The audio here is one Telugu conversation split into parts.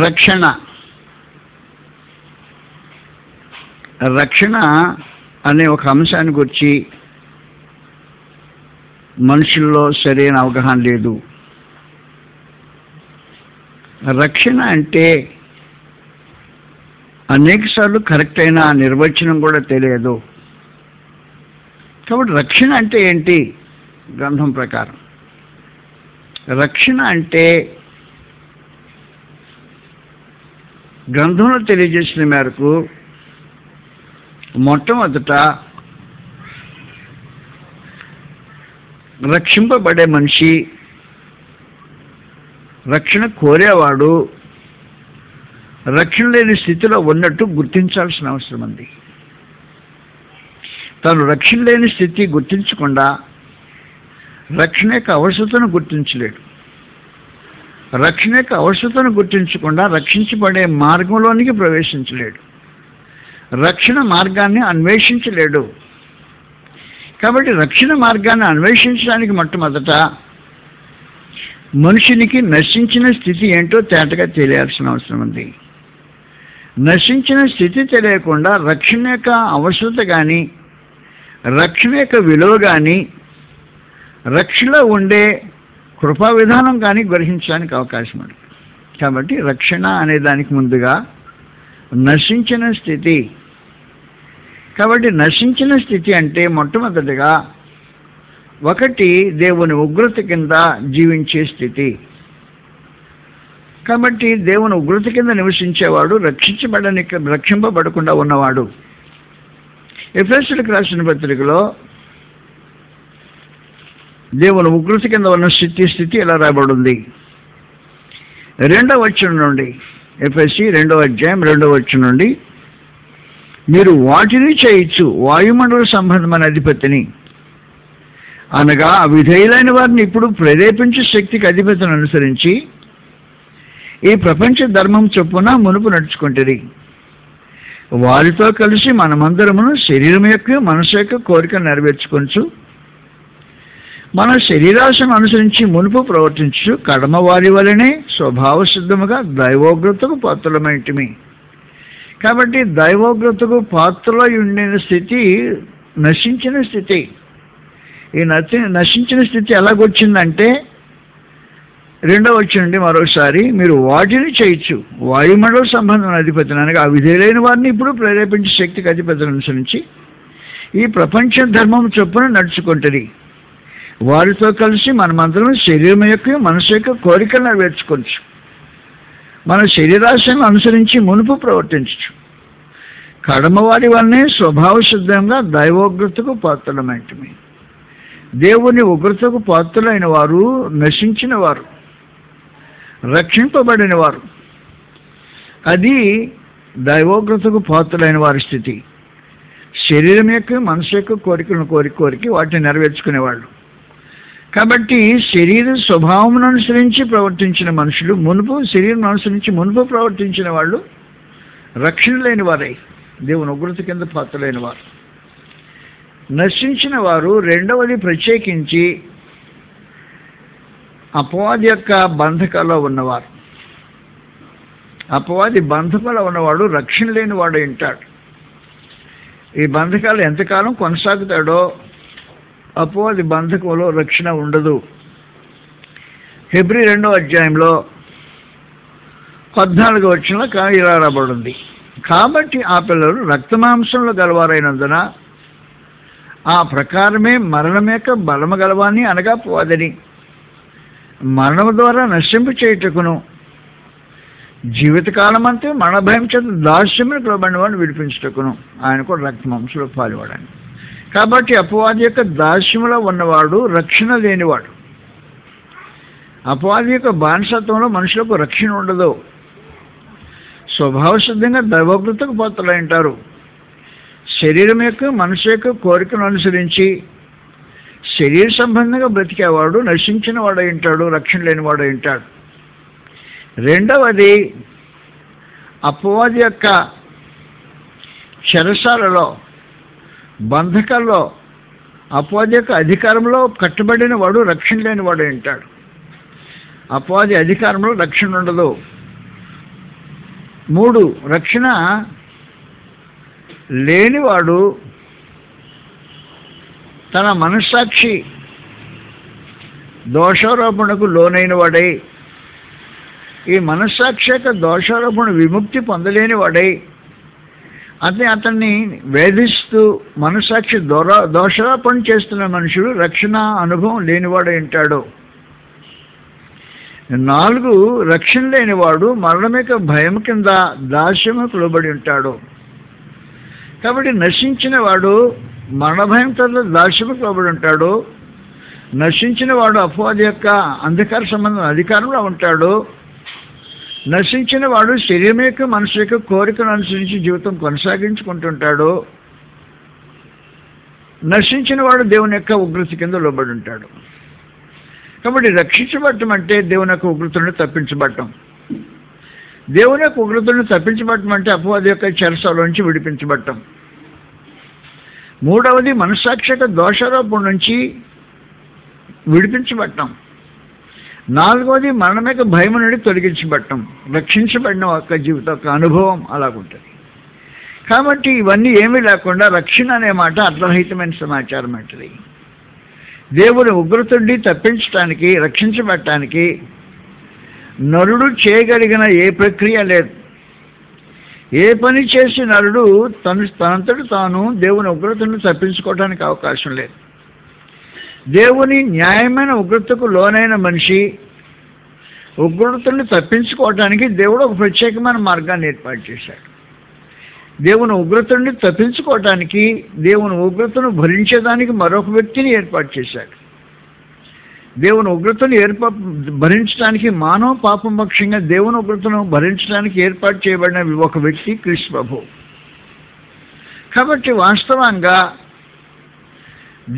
రక్షణ రక్షణ అనే ఒక అంశాన్ని గురించి మనుషుల్లో సరైన అవగాహన లేదు. రక్షణ అంటే అనేకసార్లు కరెక్ట్ అయిన నిర్వచనం కూడా తెలియదు. కాబట్టి రక్షణ అంటే ఏంటి? గ్రంథం ప్రకారం రక్షణ అంటే గ్రంథంలో తెలియజేసిన మేరకు మొట్టమొదట రక్షింపబడే మనిషి, రక్షణ కోరేవాడు రక్షణ లేని స్థితిలో ఉన్నట్టు గుర్తించాల్సిన అవసరం ఉంది. తాను రక్షణ లేని స్థితి గుర్తించకుండా రక్షణ యొక్క అవసరతను గుర్తించలేడు. రక్షణ యొక్క అవసరతను గుర్తించకుండా రక్షించబడే మార్గంలోనికి ప్రవేశించలేడు. రక్షణ మార్గాన్ని అన్వేషించలేడు. కాబట్టి రక్షణ మార్గాన్ని అన్వేషించడానికి మొట్టమొదట మనుషునికి నశించిన స్థితి ఏంటో తేటగా తెలియాల్సిన అవసరం ఉంది. నశించిన స్థితి తెలియకుండా రక్షణ యొక్క అవసరత కానీ, రక్షణ యొక్క విలువ కానీ, రక్షణలో ఉండే కృపా విధానం కానీ గ్రహించడానికి అవకాశం ఉంది. కాబట్టి రక్షణ అనే దానికి ముందుగా నశించిన స్థితి. కాబట్టి నశించిన స్థితి అంటే మొట్టమొదటిగా ఒకటి దేవుని ఉగ్రత కింద జీవించే స్థితి. కాబట్టి దేవుని ఉగ్రత కింద నివసించేవాడు రక్షింపబడకుండా ఉన్నవాడు. ఎఫెసీయులకు రాసిన పత్రికలో దేవుని ఉగ్రత కింద ఉన్న స్థితి ఎలా రాయబడింది? 2వ వచనం నుండి, ఎఫెసీ 2వ అధ్యాయం 2వ వచనం నుండి, మీరు వాటిని చేయొచ్చు వాయుమండల సంబంధమైన అధిపతిని, అనగా అవిధేయులైన వారిని ఇప్పుడు ప్రేరేపించే శక్తికి అధిపతిని అనుసరించి ఈ ప్రపంచ ధర్మం చొప్పున మునుపు నడుచుకుంటుంది. వారితో కలిసి మనమందరమును శరీరం యొక్క మనసు యొక్క కోరిక నెరవేర్చుకొంచు, మన శరీరాశను అనుసరించి మునుపు ప్రవర్తించు కడమ వారి వలనే స్వభావ సిద్ధముగా దైవోగ్రతకు పాత్రలమైంటిమి. కాబట్టి దైవోగ్రతకు పాత్రలై ఉండిన స్థితి నశించిన స్థితి. ఈ నశించిన స్థితి ఎలాగొచ్చిందంటే 2వ వచనం నుండి మరోసారి, మీరు వాటిని చేయొచ్చు వాయుమండల సంబంధమైన అధిపతిని, అనగా విధేయులైన వారిని ఇప్పుడు ప్రేరేపించే శక్తికి అధిపతిని అనుసరించి ఈ ప్రపంచ ధర్మం చొప్పున నడుచుకుంటుంది. వారితో కలిసి మనమందరం శరీరం యొక్క మనసు యొక్క కోరికలు నెరవేర్చుకోవచ్చు, మన శరీరాశను అనుసరించి మునుపు ప్రవర్తించచ్చు కడమవారి వల్లనే స్వభావ సిద్ధంగా దైవోగ్రతకు పాత్రలమైంటిమి. దేవుని ఉగ్రతకు పాత్రులైన వారు నశించిన వారు, రక్షింపబడిన వారు. అది దైవోగ్రతకు పాత్రులైన వారి స్థితి. శరీరం యొక్క మనసు యొక్క కోరికలను కోరికి వాటిని నెరవేర్చుకునేవాళ్ళు. కాబట్టి శరీర స్వభావం అనుసరించి ప్రవర్తించిన మనుషులు శరీరం అనుసరించి మునుపు ప్రవర్తించిన వాళ్ళు రక్షణ లేని వారై దేవుని ఉగ్రత కింద పాత్రలైన వారు. నశించిన వారు రెండవది ప్రత్యేకించి అపవాది యొక్క బంధకాల్లో ఉన్నవారు. అపవాది బంధకాల్లో ఉన్నవాడు రక్షణ లేని వాడు ఉంటాడు. ఈ బంధకాలు ఎంతకాలం కొనసాగుతాడో అపవాది బంధకంలో రక్షణ ఉండదు. హెబ్రీ 2వ అధ్యాయంలో 14వ వచనంలో ఇలా రాబడింది, కాబట్టి ఆ పిల్లలు రక్తమాంసంలో గలవారైనందున ఆ ప్రకారమే మరణం యొక్క బలము గలవాన్ని, అనగా అపవాదిని మరణము ద్వారా నశింపు చేయుటకును జీవితకాలమంతా మరణ భయం చేత దాస్యమును లోబడిన వాడిని విడిపించుటకును ఆయన కూడా రక్తమాంసంలో పాల్గొడాలి. కాబట్టి అపవాది యొక్క దాస్యములో ఉన్నవాడు రక్షణ లేనివాడు. అపవాది యొక్క బానిసత్వంలో మనుషులకు రక్షణ ఉండదు. స్వభావ సిద్ధంగా దైవోగ్రతకు పాత్రలు అంటారు. శరీరం యొక్క మనసు యొక్క కోరికను అనుసరించి శరీర సంబంధంగా బ్రతికేవాడు నశించిన వాడు ఉంటాడు, రక్షణ లేనివాడు ఉంటాడు. రెండవది అపవాది యొక్క చెరసాలలో బంధకాల్లో అపవాది యొక్క అధికారంలో కట్టుబడిన వాడు రక్షణ లేని వాడు ఉంటాడు. అపవాది అధికారంలో రక్షణ ఉండదు. 3 రక్షణ లేనివాడు తన మనస్సాక్షి దోషారోపణకు లోనైన వాడై, ఈ మనస్సాక్షి యొక్క దోషారోపణ విముక్తి పొందలేని వాడై అతన్ని వేధిస్తూ మనస్సాక్షి దోషారోపణ చేస్తున్న మనుషుడు రక్షణ అనుభవం లేనివాడై ఉంటాడు. 4 రక్షణ లేనివాడు మరణం యొక్క భయం కింద దాస్యముకు లోబడి ఉంటాడు. కాబట్టి నశించిన వాడు మరణ భయం కింద దాస్యముకు లోబడి ఉంటాడు. నశించిన వాడు అపవాది యొక్క అంధకార సంబంధం అధికారంలో ఉంటాడు. నశించిన వాడు శరీరం యొక్క మనసు యొక్క కోరికను అనుసరించి జీవితం కొనసాగించుకుంటుంటాడు. నశించిన వాడు దేవుని యొక్క ఉగ్రత కింద లోబడి ఉంటాడు. కాబట్టి రక్షించబడటం అంటే దేవుని యొక్క ఉగ్రతను తప్పించబడటం. దేవుని యొక్క ఉగ్రతను తప్పించబడటం అంటే అపవాది యొక్క చెరసాలోంచి విడిపించబడటం. 3వది మనస్సాక్షి యొక్క దోషారోపణ నుంచి విడిపించబడటం. 4వది మరణం యొక్క భయం నుండి తొలగించబడటం. రక్షించబడిన ఒక జీవిత ఒక అనుభవం అలాగుంటుంది. కాబట్టి ఇవన్నీ ఏమీ లేకుండా రక్షణ అనే మాట అర్థరహితమైన సమాచారం అంటది. దేవుని ఉగ్రతుడిని తప్పించడానికి, రక్షించబడటానికి నరుడు చేయగలిగిన ఏ ప్రక్రియ లేదు. ఏ పని చేసి నరుడు తనంతటి తాను దేవుని ఉగ్రతను తప్పించుకోవడానికి అవకాశం లేదు. దేవుని న్యాయమైన ఉగ్రతకు లోనైన మనిషి ఉగ్రతను తప్పించుకోవడానికి దేవుడు ఒక ప్రత్యేకమైన మార్గాన్ని ఏర్పాటు చేశాడు. దేవుని ఉగ్రతని తప్పించుకోవటానికి, దేవుని ఉగ్రతను భరించేదానికి మరొక వ్యక్తిని ఏర్పాటు చేశాడు. దేవుని ఉగ్రతను భరించడానికి మానవ పాపం పక్షంగా దేవుని ఉగ్రతను భరించడానికి ఏర్పాటు చేయబడిన ఒక వ్యక్తి క్రీస్తు ప్రభువు. కాబట్టి వాస్తవంగా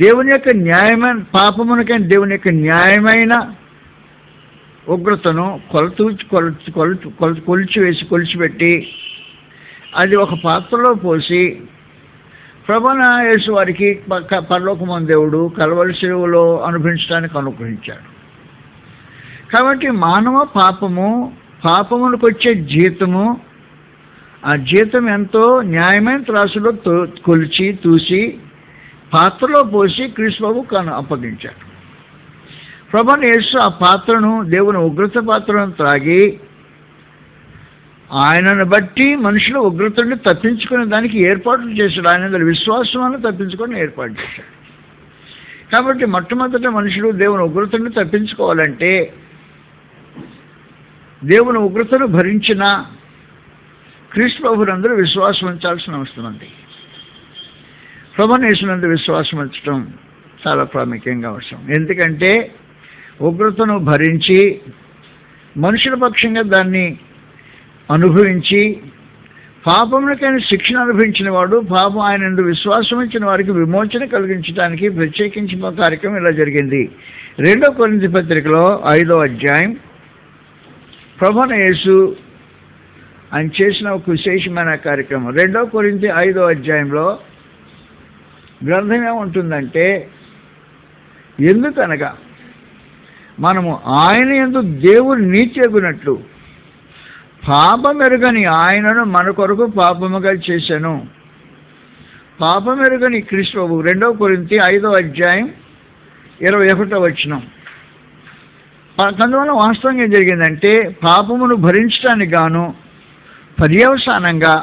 దేవుని యొక్క న్యాయమైన పాపమునకైనా దేవుని యొక్క న్యాయమైన ఉగ్రతను కొలిచిపెట్టి అది ఒక పాత్రలో పోసి ప్రభువైన యేసు వారికి పరలోకమందు దేవుడు కల్వరి శిలువలో అనుభవించడానికి అనుగ్రహించాడు. కాబట్టి మానవ పాపమునకు వచ్చే జీతము, ఆ జీతం ఎంతో న్యాయమైన త్రాసులో కొలిచి తూసి పాత్రలో పోసి క్రీస్తు ప్రభువుకు అప్పగించాడు. ప్రభువైన యేసు ఆ పాత్రను, దేవుని ఉగ్రత పాత్రను త్రాగి ఆయనను బట్టి మనుషులు ఉగ్రతని తప్పించుకునే దానికి ఏర్పాట్లు చేశాడు. ఆయన విశ్వాసం తప్పించుకొని ఏర్పాటు చేశాడు. కాబట్టి మొట్టమొదట మనుషులు దేవుని ఉగ్రతని తప్పించుకోవాలంటే దేవుని ఉగ్రతను భరించిన క్రీస్తు ప్రభువునందు విశ్వాసం ఉంచాల్సిన అవసరం ఉంది. ప్రభువైన యేసునందు విశ్వాసం ఉంచడం చాలా ప్రాముఖ్యంగా అవసరం. ఎందుకంటే ఉగ్రతను భరించి మనుషుల పక్షంగా దాన్ని అనుభవించి పాపములకైన శిక్షణ అనుభవించిన వాడు, పాపం ఆయన యందు విశ్వాసం ఇచ్చిన వారికి విమోచన కలిగించడానికి ప్రత్యేకించిన కార్యక్రమం ఇలా జరిగింది. 2 కొరింథీ పత్రికలో 5వ అధ్యాయం ప్రభువైన యేసు ఆయన చేసిన ఒక విశేషమైన కార్యక్రమం. 2 కొరింథీ 5వ అధ్యాయంలో గ్రంథం ఏముంటుందంటే, ఎందుకనగా మనము ఆయన యందు దేవుని నీతి ఎగునట్లు పాపమెరుగని ఆయనను మన కొరకు పాపముగా చేశాను. పాపమెరుగని క్రీస్తు ప్రభువు. 2 కొరింథీ 5వ అధ్యాయం 21వ వచనం. అందువల్ల వాస్తవంగా ఏం జరిగిందంటే, పాపమును భరించడానికి గాను పర్యవసానంగా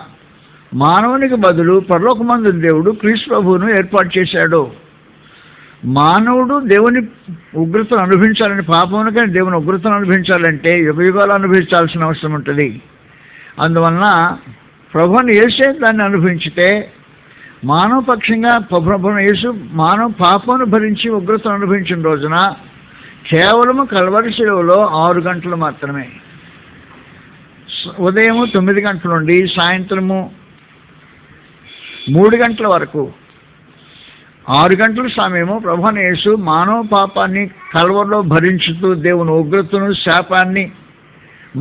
మానవునికి బదులు పరలోకమందు దేవుడు క్రీస్తు ప్రభువును ఏర్పాటు చేశాడు. మానవుడు దేవుని ఉగ్రతను అనుభవించాలని, పాపమునకైనా దేవుని ఉగ్రతను అనుభవించాలంటే యుగయుగాలు అనుభవించాల్సిన అవసరం ఉంటుంది. అందువలన ప్రభువైన యేసే దాన్ని అనుభవించితే మానవ పక్షంగా ప్రభువైన యేసు మానవ పాపమును భరించి ఉగ్రతను అనుభవించిన రోజున కేవలము కల్వరి శిలువలో 6 గంటలు మాత్రమే, ఉదయం 9 గంటల నుండి సాయంత్రము 3 గంటల వరకు 6 గంటల సమయము ప్రభువైన యేసు మానవ పాపాన్ని కల్వరిలో భరించుతూ దేవుని ఉగ్రతను, శాపాన్ని,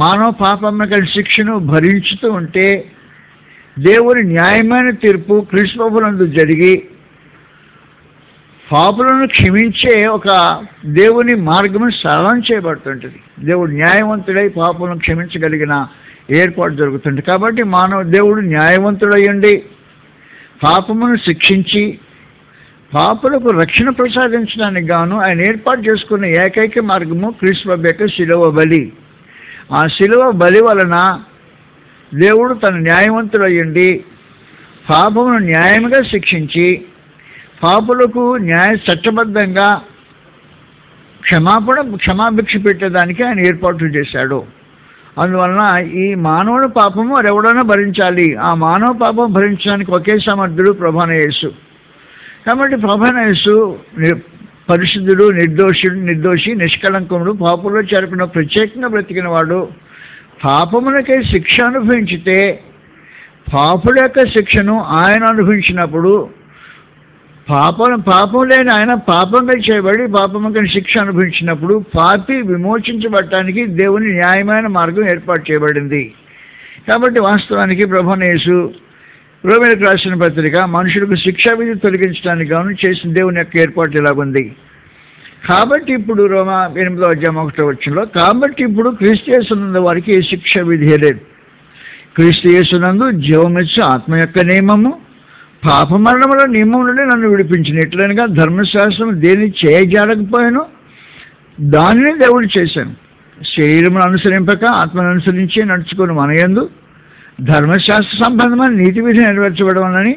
మానవ పాపమునకు శిక్షను భరించుతూ ఉంటే దేవుని న్యాయమైన తీర్పు క్రీస్తు ప్రభువునందు జరిగి పాపులను క్షమించే ఒక దేవుని మార్గము సరళం చేయబడుతుంటుంది. దేవుడు న్యాయవంతుడై పాపులను క్షమించగలిగిన ఏర్పాటు జరుగుతుంది. కాబట్టి దేవుడు న్యాయవంతుడయ్యండి పాపమును శిక్షించి పాపులకు రక్షణ ప్రసాదించడానికి గాను ఆయన ఏర్పాటు చేసుకున్న ఏకైక మార్గము క్రీస్తు ప్రభు యొక్క శిలువ బలి. ఆ శిలువ బలి వలన దేవుడు తన న్యాయవంతుడయ్యండి పాపమును న్యాయంగా శిక్షించి పాపులకు చట్టబద్ధంగా క్షమాభిక్ష పెట్టేదానికి ఆయన ఏర్పాట్లు చేశాడు. అందువలన ఈ మానవుని పాపము ఎవడైనా భరించాలి. ఆ మానవ పాపం భరించడానికి ఒకే సమర్థుడు ప్రభువైన యేసు. కాబట్టి ప్రభువైన యేసు పరిశుద్ధుడు, నిర్దోషి, నిష్కళంకముడు, పాపంలో చేరుకున్న ప్రత్యేకంగా బ్రతికిన వాడు. పాపములకే శిక్ష అనుభవించితే పాపుల యొక్క శిక్షను ఆయన అనుభవించినప్పుడు పాపం లేని ఆయన పాపంగా చేయబడి పాపముగా శిక్ష అనుభవించినప్పుడు పాపి విమోచించబడటానికి దేవుని న్యాయమైన మార్గం ఏర్పాటు చేయబడింది. కాబట్టి వాస్తవానికి ప్రభువైన యేసు రోమీయులకు రాసిన పత్రిక మనుషులకు శిక్షా విధి తొలగించడానికి గాను చేసిన దేవుని యొక్క ఏర్పాటు ఇలాగుంది. కాబట్టి ఇప్పుడు రోమా 8:1 కాబట్టి ఇప్పుడు క్రీస్తు యేసునందు వారికి ఏ శిక్ష విధి లేదు. క్రీస్తు యేసునందు జీవమిచ్చు ఆత్మ యొక్క నియమము పాపమరణముల నియమం నుండి నన్ను విడిపించినట్లనగా ధర్మశాస్త్రం దేన్ని చేయజాడకపోయాను దానిని దేవుడు చేశాను. శరీరమును అనుసరింపక ఆత్మను అనుసరించి నడుచుకుని మనయందు ధర్మశాస్త్ర సంబంధమైన నీతి విధి నెరవేర్చబడవలని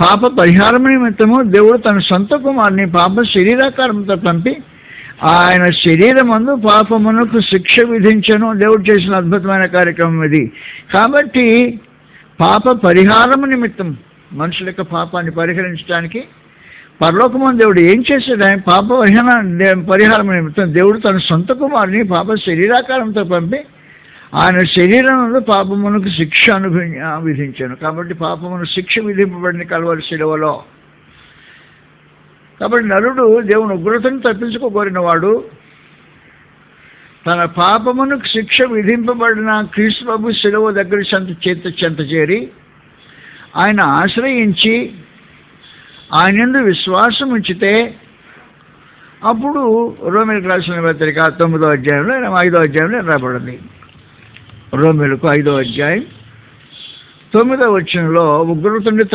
పాప పరిహారం నిమిత్తము దేవుడు తన సొంత కుమారుని పాప శరీరాకారంతో పంపి ఆయన శరీరమందు పాపమునకు శిక్ష విధించను. దేవుడు చేసిన అద్భుతమైన కార్యక్రమం ఇది. కాబట్టి పాప పరిహారం నిమిత్తం మనుషుల యొక్క పాపాన్ని పరిహరించడానికి పరలోకమందు దేవుడు ఏం చేశాడు? ఆయన పాప పరిహారం నిమిత్తం దేవుడు తన సొంత కుమారుని పాప శరీరాకారంతో పంపి ఆయన శరీరంలో పాపమునకు శిక్ష విధించాను. కాబట్టి పాపమును శిక్ష విధింపబడిన కల్వరి శిలువలో. కాబట్టి నరుడు దేవుని ఉగ్రతను తప్పించుకోగోరిన వాడు తన పాపమునకు శిక్ష విధింపబడిన క్రీస్తు ప్రభు శిలువ దగ్గర చెంత చేరి ఆయన ఆశ్రయించి ఆయన యందు విశ్వాసం ఉంచితే అప్పుడు రోమీయులకు రాసిన పత్రిక 9వ అధ్యాయంలో 5వ అధ్యాయంలో రాబడింది. రోమీయులకు 5వ అధ్యాయం 9వ వచనంలో ఉగ్రత నుండి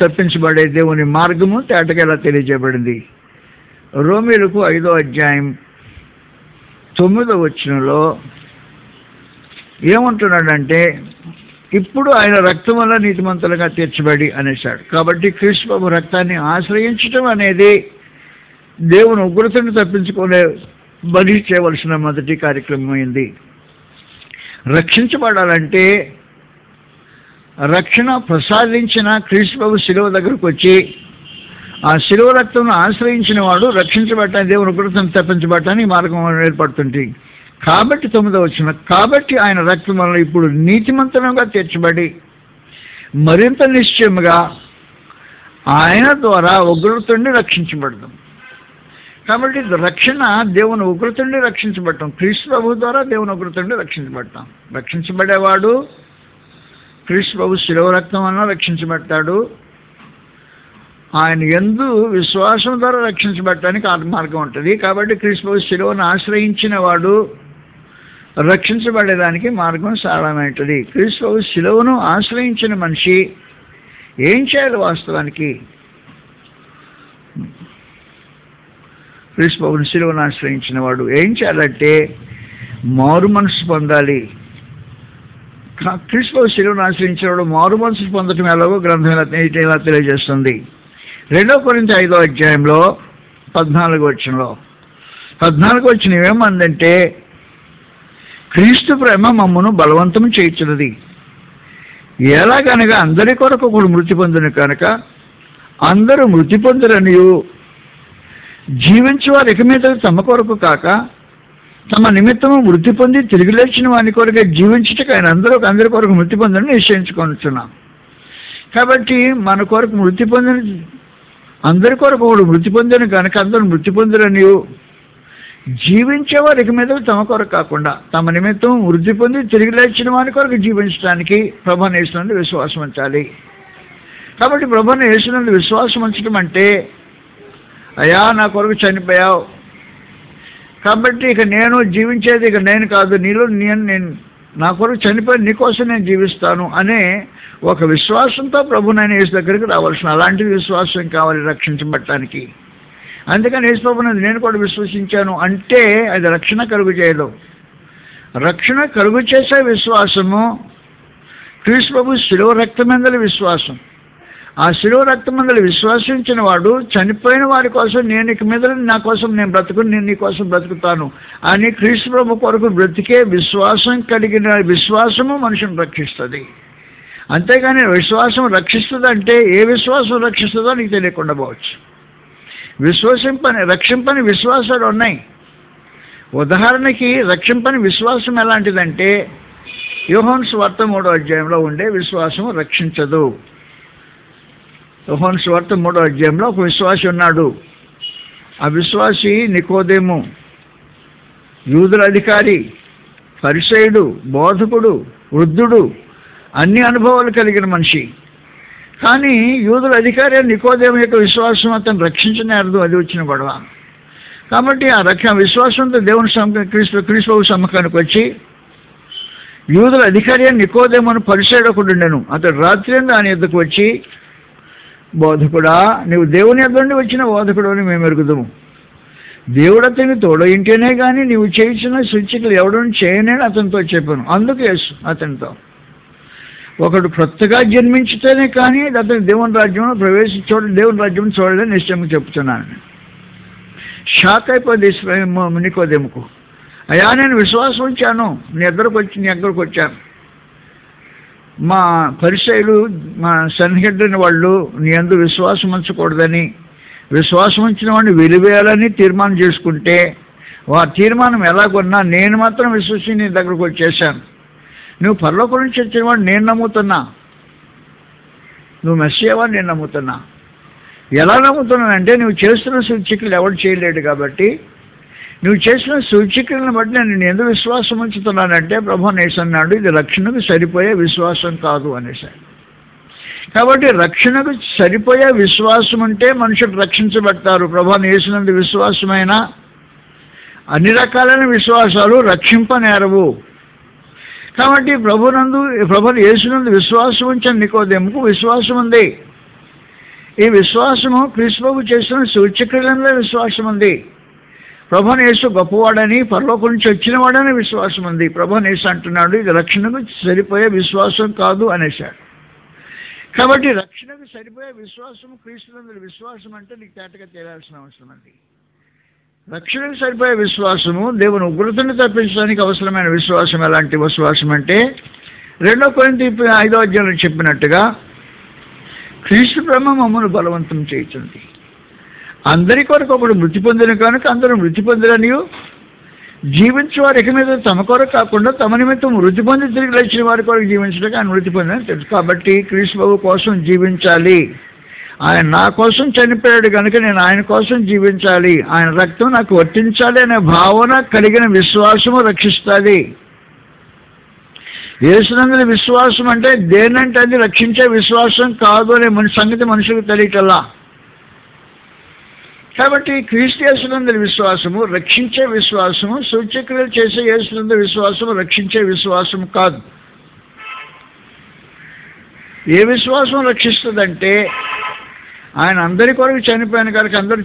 తప్పించబడే దేవుని మార్గము తేటగా ఇలా తెలియజేయబడింది. రోమీయులకు 5వ అధ్యాయం 9వ వచనంలో ఏమంటున్నాడంటే ఇప్పుడు ఆయన రక్తం వల్ల నీతిమంతులుగా తీర్చబడి అనేసాడు. కాబట్టి క్రీస్తు ప్రభు రక్తాన్ని ఆశ్రయించడం అనేది దేవుని ఉగ్రతను తప్పించుకునే బలి చేయవలసిన మొదటి కార్యక్రమం అయింది. రక్షించబడాలంటే రక్షణ ప్రసాదించిన క్రీస్తు ప్రభు శిలువ దగ్గరకు వచ్చి ఆ శిలువ రక్తంను ఆశ్రయించిన వాడు రక్షించబడటానికి దేవుని ఉగ్రతను తప్పించబడటానికి మార్గం ఏర్పడుతుంది. కాబట్టి 9వ వచనం కాబట్టి ఆయన రక్తం వల్ల ఇప్పుడు నీతిమంతులుగా తీర్చబడి మరింత నిశ్చయముగా ఆయన ద్వారా ఉగ్రత నుండి రక్షించబడతాం. కాబట్టి రక్షణ దేవుని ఉగ్రత నుండి రక్షించబడటం, క్రీస్తు ప్రభు ద్వారా దేవుని ఉగ్రత నుండి రక్షించబడతాం. రక్షించబడేవాడు క్రీస్తు ప్రభు శిలువ రక్తం వలన రక్షించబడతాడు. ఆయన యందు విశ్వాసం ద్వారా రక్షించబడటానికి మార్గం ఉంటుంది. కాబట్టి క్రీస్తు ప్రభు శిలువను ఆశ్రయించిన వాడు రక్షించబడేదానికి మార్గం సరళమైనది. క్రీస్తు ప్రభు శిలువను ఆశ్రయించిన మనిషి ఏం చేయాలి? వాస్తవానికి క్రీస్తు ప్రభుని శిలువను ఆశ్రయించిన వాడు ఏం చేయాలంటే మారు మనసు పొందాలి. క్రీస్తు ప్రభు శిలువను ఆశ్రయించిన వాడు మారు మనసు పొందటం ఎలాగో గ్రంథం ఇలా తెలియజేస్తుంది. 2 కొరింథీ 5వ అధ్యాయంలో 14వ వచనం ఏమందంటే క్రీస్తు ప్రేమ మమ్మను బలవంతం చేయించినది. ఎలాగనగా అందరి కొరకు ఒకడు మృతి పొందును కనుక అందరూ మృతి పొందరనియు జీవించేవారు ఇక మీద తమ కొరకు కాక తమ నిమిత్తము మృతి పొంది తిరిగి లేచిన వాని కొరకే జీవించుటకు ఆయన అందరి కొరకు మృతి పొందని నిశ్చయించుకొనుచున్నాం. కాబట్టి మన కొరకు మృతి పొందిన అందరి కొరకు ఒకడు మృతి పొందిన కనుక అందరూ మృతి పొందరని జీవించేవారు ఇక మీద తమ కొరకు కాకుండా తమ నిమిత్తం వృద్ధి పొంది తిరిగి లేచిన వాని కొరకు జీవించడానికి ప్రభువుని యేసునందు విశ్వాసం ఉంచాలి. కాబట్టి ప్రభువుని యేసునందు విశ్వాసం ఉంచడం అంటే అయ్యా నా కొరకు చనిపోయావు, కాబట్టి ఇక నేను జీవించేది ఇక నేను కాదు, నేను నా కొరకు చనిపోయి నీకోసం నేను జీవిస్తాను అనే ఒక విశ్వాసంతో ప్రభునైన యేసు దగ్గరికి రావాల్సిన అలాంటి విశ్వాసం కావాలి రక్షించబడటానికి. అందుకని యేసు ప్రభుని నేను కూడా విశ్వసించాను అంటే అది రక్షణ కలుగు చేయదు. రక్షణ కలుగు చేసే విశ్వాసము క్రీస్తు ప్రభు శిలువ రక్తమందలి విశ్వాసం. ఆ శిలువ రక్తమందలి విశ్వసించిన వాడు చనిపోయిన వారి కోసం నేను ఇక మీద నా కోసం నేను బ్రతుకుని నేను నీ కోసం బ్రతుకుతాను అని క్రీస్తు ప్రభు కొరకు బ్రతికే విశ్వాసం కలిగిన విశ్వాసము మనుషుని రక్షిస్తుంది. అంతేగాని విశ్వాసం రక్షిస్తుంది అంటే ఏ విశ్వాసం రక్షిస్తుందో నీకు తెలియకుండా పోవచ్చు. రక్షింపని విశ్వాసాలు ఉన్నాయి. ఉదాహరణకి రక్షింపని విశ్వాసం ఎలాంటిదంటే యోహాను సువార్త 3వ అధ్యాయంలో ఉండే విశ్వాసం రక్షించదు. యోహాను సువార్త 3వ అధ్యాయంలో ఒక విశ్వాసి ఉన్నాడు. ఆ విశ్వాసి నికోదేము, యూదుల అధికారి, పరిసయ్యుడు, బోధకుడు, వృద్ధుడు, అన్ని అనుభవాలు కలిగిన మనిషి. కానీ యూదుల అధికారి నికోదేము యొక్క విశ్వాసం అతను రక్షించనేరదు, అది వచ్చిన గొడవ. కాబట్టి ఆ విశ్వాసంతో దేవుని క్రీస్తు సమ్మకానికి వచ్చి యూదుల అధికారి నికోదేము అని పరిసయ్యుడు ఒకడు ఉండెను. అతడు రాత్రి ఆయన ఎద్దుకు వచ్చి, బోధకుడా, నీవు దేవుని యొద్ద నుండి వచ్చిన బోధకుడు అని మేము ఎరుగుదుము. దేవుడు అతని తోడయింటేనే కానీ నీవు చేయించిన సూచికలు ఎవడని చేయనేని అతనితో చెప్పాను. అందుకు యేసు అతనితో, ఒకడు కొత్తగా జన్మించితేనే కానీ అతని దేవుని రాజ్యంలో దేవుని రాజ్యం చూడలేని నిశ్చయంగా చెప్తున్నాను. షాక్ అయిపోయింది నికోదేముకు. అయ్యా, నేను విశ్వాసం ఉంచాను, నీ దగ్గరకు వచ్చాను. మా పరిసయ్యులు, మా సన్నిహితులైన వాళ్ళు నీ యందు విశ్వాసం ఉంచకూడదని, విశ్వాసం ఉంచిన వాడిని వెలివేయాలని తీర్మానం చేసుకుంటే ఆ తీర్మానం ఎలాగొన్నా నేను మాత్రం విశ్వసించి నీ దగ్గరకు వచ్చేసాను. నువ్వు పరలోకం నుంచి వచ్చిన వాడిని నేను నమ్ముతున్నా, నువ్వు మెస్సియావని నేను నమ్ముతున్నా. ఎలా నమ్ముతున్నానంటే నువ్వు చేస్తున్న సూచికలు ఎవరు చేయలేడు కాబట్టి నువ్వు చేసిన సూచికలను బట్టి నేను ఎందుకు విశ్వాసం ఉంచుతున్నానంటే ప్రభు యేసు అన్నాడు, ఇది రక్షణకు సరిపోయే విశ్వాసం కాదు అనేసాడు. కాబట్టి రక్షణకు సరిపోయే విశ్వాసం ఉంటే మనుషులు రక్షించబడతారు. ప్రభు యేసునందు విశ్వాసమైన అన్ని రకాలైన విశ్వాసాలు రక్షింపనేరవు. కాబట్టి ప్రభు యేసునందు విశ్వాసం ఉంచిన నికోదేముకు విశ్వాసం ఉంది. ఈ విశ్వాసము క్రీస్తు ప్రభు చేసిన సూచక్రియలలో విశ్వాసం ఉంది. ప్రభు యేసు గొప్పవాడని, పరలోకం నుంచి వచ్చినవాడని విశ్వాసం ఉంది. ప్రభు యేసు అంటున్నాడు, ఇది రక్షణకు సరిపోయే విశ్వాసం కాదు అనేసాడు. కాబట్టి రక్షణకు సరిపోయే విశ్వాసము క్రీస్తునందు విశ్వాసం అంటే నీకు తేటగా తేలాల్సిన అవసరం ఉంది. రక్షణకు సరిపోయే విశ్వాసము దేవుని ఉగ్రతను తప్పించడానికి అవసరమైన విశ్వాసం. ఎలాంటి విశ్వాసం అంటే 2 కొరింథీ 5వ అధ్యాయంలో చెప్పినట్టుగా క్రీస్తు బ్రహ్మ మమ్మల్ని బలవంతం చేయించింది. అందరి కొరకు ఒకడు మృతి పొందిన కనుక అందరూ మృతి పొందిరనియు, జీవించేవారు ఇక మీద తమ కొరకు కాకుండా తమ నిమిత్తం మృతి పొంది తిరిగి లేచిన వారి కొరకు జీవించడానికి ఆయన మృతి పొందని తెలుసు. కాబట్టి క్రీస్తు ప్రభు కోసం జీవించాలి. ఆయన నా కోసం చనిపోయాడు కనుక నేను ఆయన కోసం జీవించాలి, ఆయన రక్తం నాకు వర్తించాలి అనే భావన కలిగిన విశ్వాసము రక్షిస్తుంది. యేసునందు విశ్వాసం అంటే దేనంటే అది రక్షించే విశ్వాసం కాదు అనే సంగతి మనుషులకు తెలియటల్లా. కాబట్టి క్రీస్తు యేసునందు విశ్వాసము రక్షించే విశ్వాసము, సూచక్రియలు చేసే యేసునందు విశ్వాసము రక్షించే విశ్వాసము కాదు. ఏ విశ్వాసం రక్షిస్తుందంటే ఆయన అందరి కొరకు చనిపోయిన కనుక అందరూ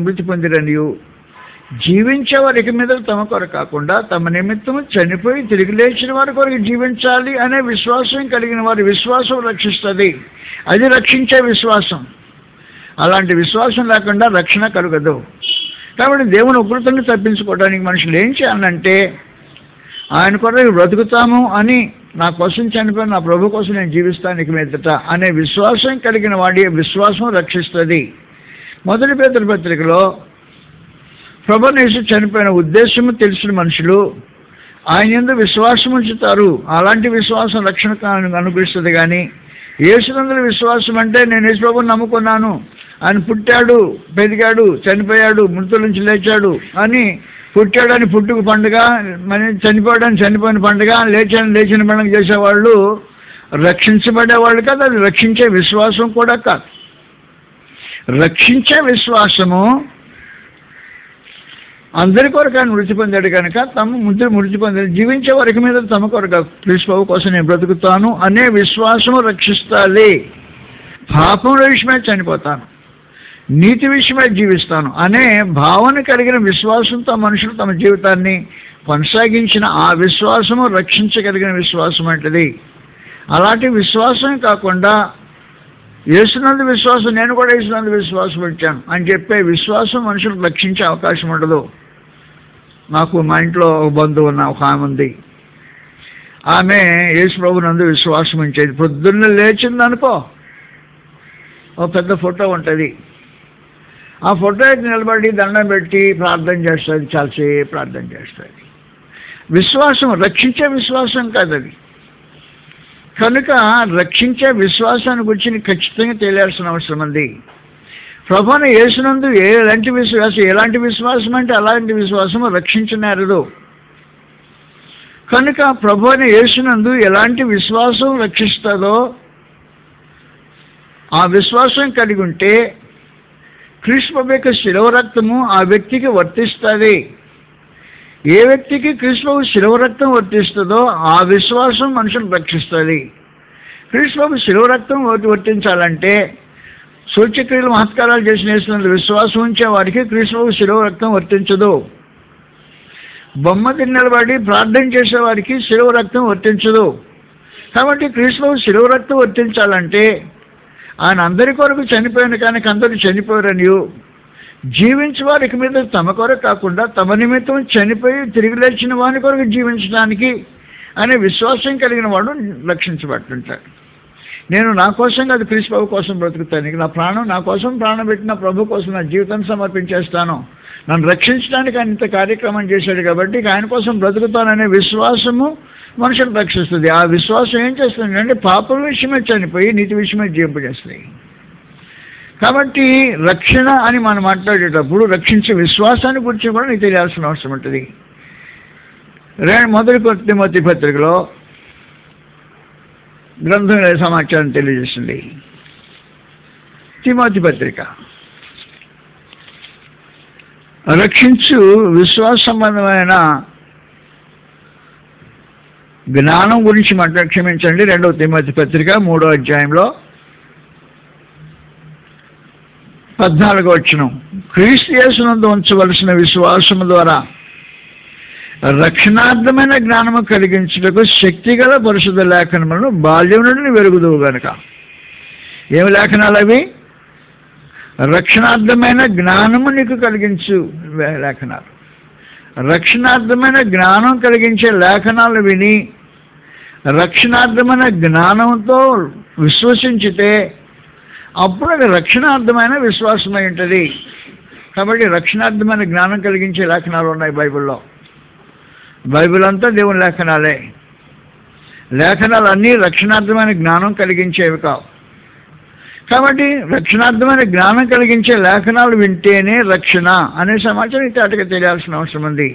మృతి పొందిరనియు, జీవించే వారి ఇక మీద తమ కొరకు కాకుండా తమ నిమిత్తము చనిపోయి తిరిగి లేచిన వారి కొరకు జీవించాలి అనే విశ్వాసం కలిగిన వారి విశ్వాసం రక్షిస్తుంది. అది రక్షించే విశ్వాసం. అలాంటి విశ్వాసం లేకుండా రక్షణ కలగదు. కాబట్టి దేవుని ఉగ్రతను తప్పించుకోవడానికి మనుషులు ఏం చేయాలంటే ఆయన కొరకు బ్రతుకుతాము అని, నా కోసం చనిపోయిన నా ప్రభు కోసం నేను జీవిస్తాను ఇక మీదట అనే విశ్వాసం కలిగిన వాడి విశ్వాసం రక్షిస్తుంది. 1 పేతురు పత్రికలో ప్రభు యేసు చనిపోయిన ఉద్దేశము తెలిసిన మనుషులు ఆయన యందు విశ్వాసం ఉంచుతారు. అలాంటి విశ్వాసం రక్షణ అనుగ్రహిస్తుంది. కానీ యేసునందు విశ్వాసం అంటే నేను యేసు ప్రభువుని నమ్ముకున్నాను, ఆయన పుట్టాడు, పెరిగాడు, చనిపోయాడు, మృతుల నుంచి లేచాడు అని, పుట్టాడని పుట్టుకు పండుగ, చనిపోయాడని చనిపోయిన పండుగ, లేచిన పండుగ చేసేవాళ్ళు రక్షించబడేవాళ్ళు కాదు. అది రక్షించే విశ్వాసం కూడా కాదు. రక్షించే విశ్వాసము అందరి కొరకు ఆయన మృతి పొందాడు కనుక మృతి పొందాడు. జీవించే వారికి మీద తమ కొరకు క్రీస్తు ప్రభు కోసం నేను బ్రతుకుతాను అనే విశ్వాసము రక్షిస్తాలి. పాపం విషయమై చనిపోతాను, నీతి విషయమై జీవిస్తాను అనే భావన కలిగిన విశ్వాసంతో మనుషులు తమ జీవితాన్ని కొనసాగించిన ఆ విశ్వాసము రక్షించగలిగిన విశ్వాసం అంటది. అలాంటి విశ్వాసం కాకుండా యేసునందు విశ్వాసం, నేను కూడా యేసునందు విశ్వాసం పెట్టాను అని చెప్పే విశ్వాసం మనుషులకు రక్షించే అవకాశం ఉండదు. నాకు మా ఇంట్లో ఒక బంధువు ఉన్న ఒక ఆమె ఉంది. ఆమె యేసు ప్రభునందు విశ్వాసం ఉంచేది. పొద్దున్న లేచిందనుకో ఒక పెద్ద ఫోటో ఉంటుంది. ఆ ఫోటో నిలబడి దండం పెట్టి ప్రార్థన చేస్తుంది, చాలాసేపు ప్రార్థన చేస్తుంది. విశ్వాసం రక్షించే విశ్వాసం కాదు అది. కనుక రక్షించే విశ్వాసాన్ని గురించి ఖచ్చితంగా తెలియాల్సిన అవసరం ఉంది. ప్రభువుని యేసునందు ఎలాంటి విశ్వాసం అంటే అలాంటి విశ్వాసము రక్షించనేరదు. కనుక ప్రభువుని యేసునందు ఎలాంటి విశ్వాసం రక్షిస్తుందో ఆ విశ్వాసం కలిగి ఉంటే క్రీస్తు ప్రభు యొక్క శిలువ రక్తము ఆ వ్యక్తికి వర్తిస్తుంది. ఏ వ్యక్తికి క్రీస్తు ప్రభు శిలువ రక్తం వర్తిస్తుందో ఆ విశ్వాసం మనుషులను రక్షిస్తుంది. క్రీస్తు ప్రభు శిలువ రక్తం వర్తించాలంటే సూచ్యక్రియలు మహత్కారాలు చేసిన యేసునందు విశ్వాసం ఉంచే వారికి క్రీస్తు ప్రభు శిలువ రక్తం వర్తించదు. బొమ్మ నిలబడి ప్రార్థన చేసే వారికి శిలువ రక్తం వర్తించదు. కాబట్టి క్రీస్తు ప్రభు శిలువ రక్తం వర్తించాలంటే ఆయన అందరి కొరకు చనిపోయిన కానీ అందరూ చనిపోయారనియు, జీవించే వారికి మీద తమ కొరకు కాకుండా తమ నిమిత్తం చనిపోయి తిరిగి లేచిన వాని కొరకు జీవించడానికి అనే విశ్వాసం కలిగిన వాడు రక్షించబడుతుంటాడు. నేను నా కోసం కాదు క్రీస్తు ప్రభు కోసం బ్రతుకుతాను, నా ప్రాణం నా కోసం ప్రాణం పెట్టిన ప్రభు కోసం నా జీవితాన్ని సమర్పించేస్తాను, నన్ను రక్షించడానికి ఆయన ఇంత కార్యక్రమం చేశాడు కాబట్టి ఆయన కోసం బ్రతుకుతాననే విశ్వాసము మనుషులు రక్షిస్తుంది. ఆ విశ్వాసం ఏం చేస్తుంది అంటే పాపం విషయమే చనిపోయి నీతి విషయమే జీవింపజేస్తుంది. కాబట్టి రక్షణ అని మనం మాట్లాడేటప్పుడు రక్షించే విశ్వాసాన్ని గురించి కూడా నీకు తెలియాల్సిన అవసరం ఉంటుంది. మొదటి తిమోతి పత్రికలో గ్రంథం సమాచారం తెలియజేస్తుంది. తిమోతి పత్రిక రక్షించు విశ్వాస సంబంధమైన జ్ఞానం గురించి క్షమించండి. 2వ తిమోతి పత్రిక 3వ అధ్యాయంలో 14వ వచనం, క్రీస్తు యేసునందు ఉంచవలసిన విశ్వాసము ద్వారా రక్షణార్థమైన జ్ఞానము కలిగించుటకు శక్తిగల పరిశుద్ధ లేఖనములను బాల్యం నుండి వెలుగుదువు గనుక. ఏమి లేఖనాలు అవి? రక్షణార్థమైన జ్ఞానము నీకు కలిగించు లేఖనాలు. రక్షణార్థమైన జ్ఞానం కలిగించే లేఖనాలు విని రక్షణార్థమైన జ్ఞానంతో విశ్వసించితే అప్పుడు అది రక్షణార్థమైన విశ్వాసమై ఉంటుంది. కాబట్టి రక్షణార్థమైన జ్ఞానం కలిగించే లేఖనాలు ఉన్నాయి బైబిల్లో. బైబిల్ అంతా దేవుని లేఖనాలే. లేఖనాలు అన్నీ రక్షణార్థమైన జ్ఞానం కలిగించేవి కావు. కాబట్టి రక్షణార్థమైన జ్ఞానం కలిగించే లేఖనాలు వింటేనే రక్షణ అనే సమాచారం ఇతటిగా తెలియాల్సిన అవసరం ఉంది.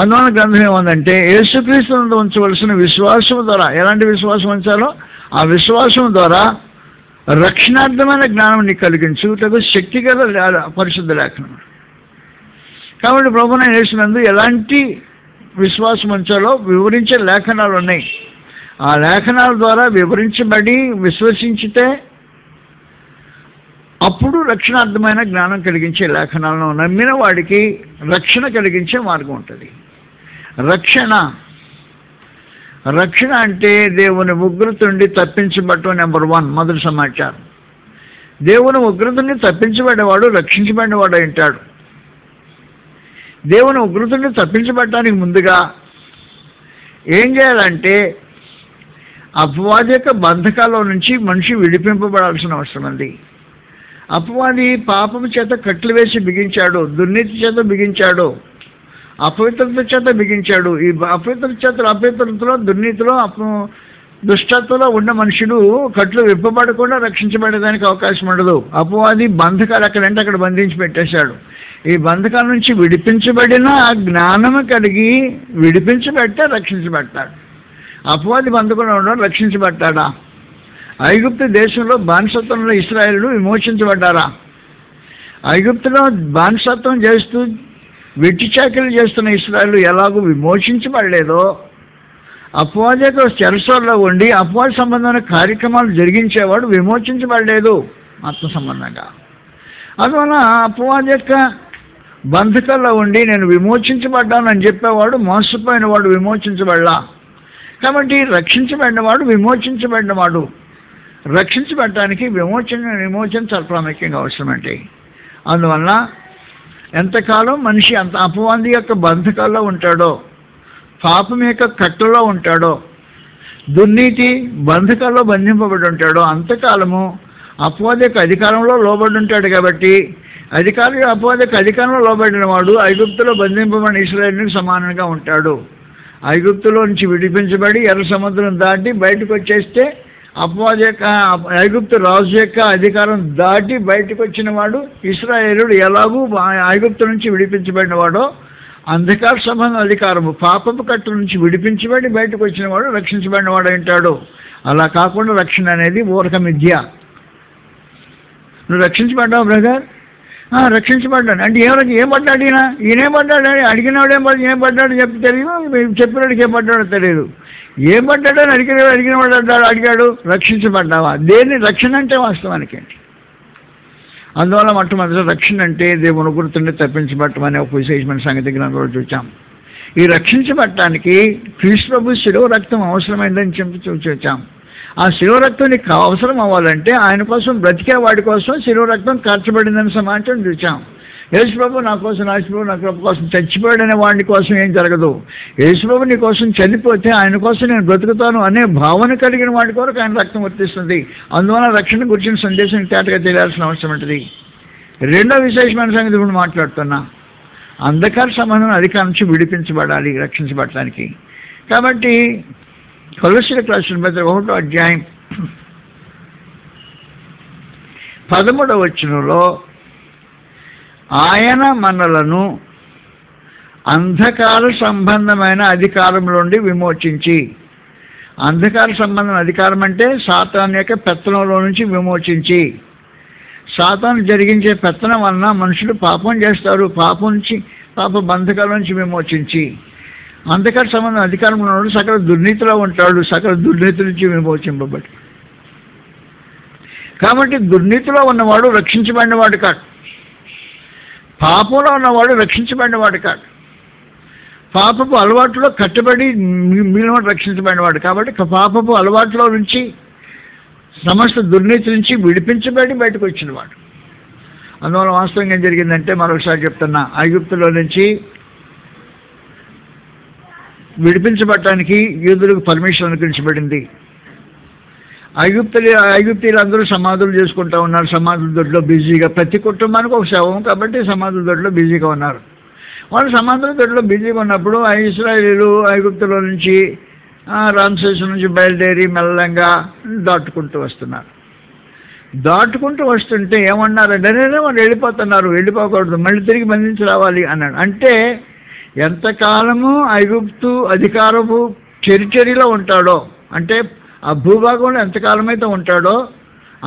అందువల్ల గ్రంథం ఏముందంటే యేసుక్రీస్తునందు ఉంచవలసిన విశ్వాసం ద్వారా, ఎలాంటి విశ్వాసం ఉంచాలో ఆ విశ్వాసం ద్వారా రక్షణార్థమైన జ్ఞానం నీకు కలిగించుటకు శక్తిగల పరిశుద్ధ లేఖనం. కాబట్టి ప్రభువుని యేసునందు ఎలాంటి విశ్వాసం ఉంచాలో వివరించే లేఖనాలు ఉన్నాయి. ఆ లేఖనాల ద్వారా వివరించబడి విశ్వసించితే అప్పుడు రక్షణార్థమైన జ్ఞానం కలిగించే లేఖనాలను నమ్మిన వాడికి రక్షణ కలిగించే మార్గం ఉంటుంది. రక్షణ అంటే దేవుని ఉగ్రత నుండి తప్పించబడటం నెంబర్ 1 మొదటి సమాచారం. దేవుని ఉగ్రత నుండి తప్పించబడేవాడు రక్షించబడినవాడు అంటాడు. దేవుని ఉగ్రత నుండి తప్పించబడటానికి ముందుగా ఏం చేయాలంటే అపవాది యొక్క బంధకాల నుంచి మనిషి విడిపింపబడాల్సిన అవసరం ఉంది. అపవాది పాపము చేత కట్లు వేసి బిగించాడు, దుర్నీతి చేత బిగించాడు, అపవిత్రత చేత బిగించాడు. ఈ అపవిత్రతలో దుర్నీతిలో దుష్టత్వంలో ఉన్న మనుషులు కట్లు విప్పబడకుండా రక్షించబడేదానికి అవకాశం ఉండదు. అపవాది బంధకాలు ఎక్కడంటే అక్కడ బంధించి పెట్టేశాడు. ఈ బంధకాల నుంచి విడిపించబడిన జ్ఞానము కలిగి విడిపించబట్టే రక్షించబడతాడు. అపవాది బంధకంలో ఉండడం రక్షించబడ్డాడా? ఐగుప్తు దేశంలో బానిసత్వంలో ఇశ్రాయేలు విమోచించబడ్డారా? ఐగుప్తులో బానిసత్వం చేస్తూ వెట్టి చాకిరీ చేస్తున్న ఇశ్రాయేలు ఎలాగూ విమోచించబడలేదో, అపవాది యొక్క చెరసోల్లో ఉండి అపవాది సంబంధమైన కార్యక్రమాలు జరిగించేవాడు విమోచించబడలేదు ఆత్మ సంబంధంగా. అందువల్ల అపవాది యొక్క బంధకాల్లో ఉండి నేను విమోచించబడ్డానని చెప్పేవాడు మోసపోయిన వాడు విమోచించబడలా. కాబట్టి రక్షించబడినవాడు విమోచించబడినవాడు. రక్షించబడటానికి విమోచన చాలా ప్రాముఖ్యంగా అవసరమండి. అందువల్ల ఎంతకాలం మనిషి అంత అపవాది యొక్క బంధకాల్లో ఉంటాడో, పాపం యొక్క కట్టులో ఉంటాడో, దుర్నీతి బంధకాల్లో బంధింపబడి ఉంటాడో అంతకాలము అపవాది యొక్క అధికారంలో లోబడి ఉంటాడు. కాబట్టి అపవాది యొక్క అధికారంలో లోబడిన వాడు ఐగుప్తులో బంధింపబడిన ఇశ్రాయేలుకు సమానంగా ఉంటాడు. ఐగుప్తులో నుంచి విడిపించబడి ఎర్ర సముద్రం దాటి బయటకు వచ్చేస్తే అపవాది యొక్క ఐగుప్తు రాజు యొక్క అధికారం దాటి బయటకు వచ్చిన వాడు ఇశ్రాయేలుడు ఎలాగూ ఐగుప్తు నుంచి విడిపించబడిన వాడో, అంధకార సంబంధం అధికారము పాపపు కట్టు నుంచి విడిపించబడి బయటకు వచ్చిన వాడు రక్షించబడిన వాడు అంటాడు. అలా కాకుండా రక్షణ అనేది ఊరక మిథ్య. నువ్వు రక్షించబడ్డావు బ్రదర్, రక్షించబడ్డాను అంటే ఏం పడ్డాడు ఈయనేం పడ్డాడు అని అడిగినాడు, ఏం పడ్డాడు చెప్పి తెలియదు, చెప్పినాడికి ఏం పడ్డాడో తెలియదు. ఏం పడ్డాడని అడిగినవాడు అడిగాడు రక్షించబడ్డావా? దేని రక్షణ అంటే వాస్తవానికి ఏంటి? అందువల్ల మొట్టమొదటి రక్షణ అంటే దేవుని గుర్తుండి తప్పించబడటం అనే ఒక విశేషమైన సంగతి గ్రంథంలో చూచాం. ఈ రక్షించబడటానికి క్రీస్తు ప్రభు శిలువ రక్తం అవసరమైందని చూచాం. ఆ శిలువ రక్తం నీకు అవసరం అవ్వాలంటే ఆయన కోసం బ్రతికే వాడి కోసం శిలువ రక్తం కార్చబడిందని సమాచారం చూచాం. యేసుప్రభు నా కోసం, యేసుప్రభు నా కోసం చచ్చిపోయాడనే వాడి కోసం ఏం జరగదు. యేసుప్రభు నీ కోసం చనిపోతే ఆయన కోసం నేను బ్రతుకుతాను అనే భావన కలిగిన వాడి కొరకు ఆయన రక్తం వర్తిస్తుంది. అందువల్ల రక్షణ గురించిన సందేశం తేటగా తెలియాల్సిన అవసరం ఉంటుంది. రెండో విశేషమైన సంగతి ఇప్పుడు మాట్లాడుతున్నా. అంధకార సంబంధం అధికారం నుంచి విడిపించబడాలి రక్షించబడటానికి. కాబట్టి కొలొస్సీయులకు రాసిన పత్రిక 1వ అధ్యాయం 13వ వచనంలో ఆయన మనలను అంధకార సంబంధమైన అధికారం నుండి విమోచించి, అంధకార సంబంధం అధికారం అంటే సాతాను యొక్క పెత్తనంలో నుంచి విమోచించి, సాతాను జరిగించే పెత్తనం వలన మనుషులు పాపం చేస్తారు, పాప బంధకాల నుంచి విమోచించి, అంధకార సంబంధం అధికారంలో ఉన్నాడు సకల దుర్నీతిలో ఉంటాడు, సకల దుర్నీతి నుంచి విమోచింపబడి. కాబట్టి దుర్నీతిలో ఉన్నవాడు రక్షించబడినవాడు కాదు, పాపంలో ఉన్నవాడు రక్షించబడినవాడు కాదు, పాపపు అలవాటులో కట్టుబడి మిగిలిన రక్షించబడినవాడు. కాబట్టి పాపపు అలవాటులో నుంచి సమస్త దుర్నీతి నుంచి విడిపించబడి బయటకు వచ్చినవాడు. అందువల్ల వాస్తవంగా ఏం జరిగిందంటే మరొకసారి చెప్తున్నా, ఐగుప్తులో నుంచి విడిపించబడటానికి యూదులకు పర్మిషన్ అనుకరించబడింది. ఐగుప్తీయులందరూ సమాధులు చేసుకుంటూ ఉన్నారు, సమాధుల దొడ్లో బిజీగా. ప్రతి కుటుంబానికి ఒక శవం కాబట్టి సమాధుల దొడ్లో బిజీగా ఉన్నారు. వాళ్ళు సమాధుల దొడ్లో బిజీగా ఉన్నప్పుడు ఇశ్రాయేలీయులు ఐగుప్తులో నుంచి రామ్సేస్ నుంచి బయలుదేరి మెల్లంగా దాటుకుంటూ వస్తున్నారు. దాటుకుంటూ వస్తుంటే ఏమన్నారంటే వాళ్ళు వెళ్ళిపోతున్నారు, వెళ్ళిపోకూడదు, మళ్ళీ తిరిగి బంధించి రావాలి అన్నాడు. అంటే ఎంతకాలము ఐగుప్తు అధికారపు చరిచర్యలో ఉంటాడో, అంటే ఆ భూభాగంలో ఎంతకాలం అయితే ఉంటాడో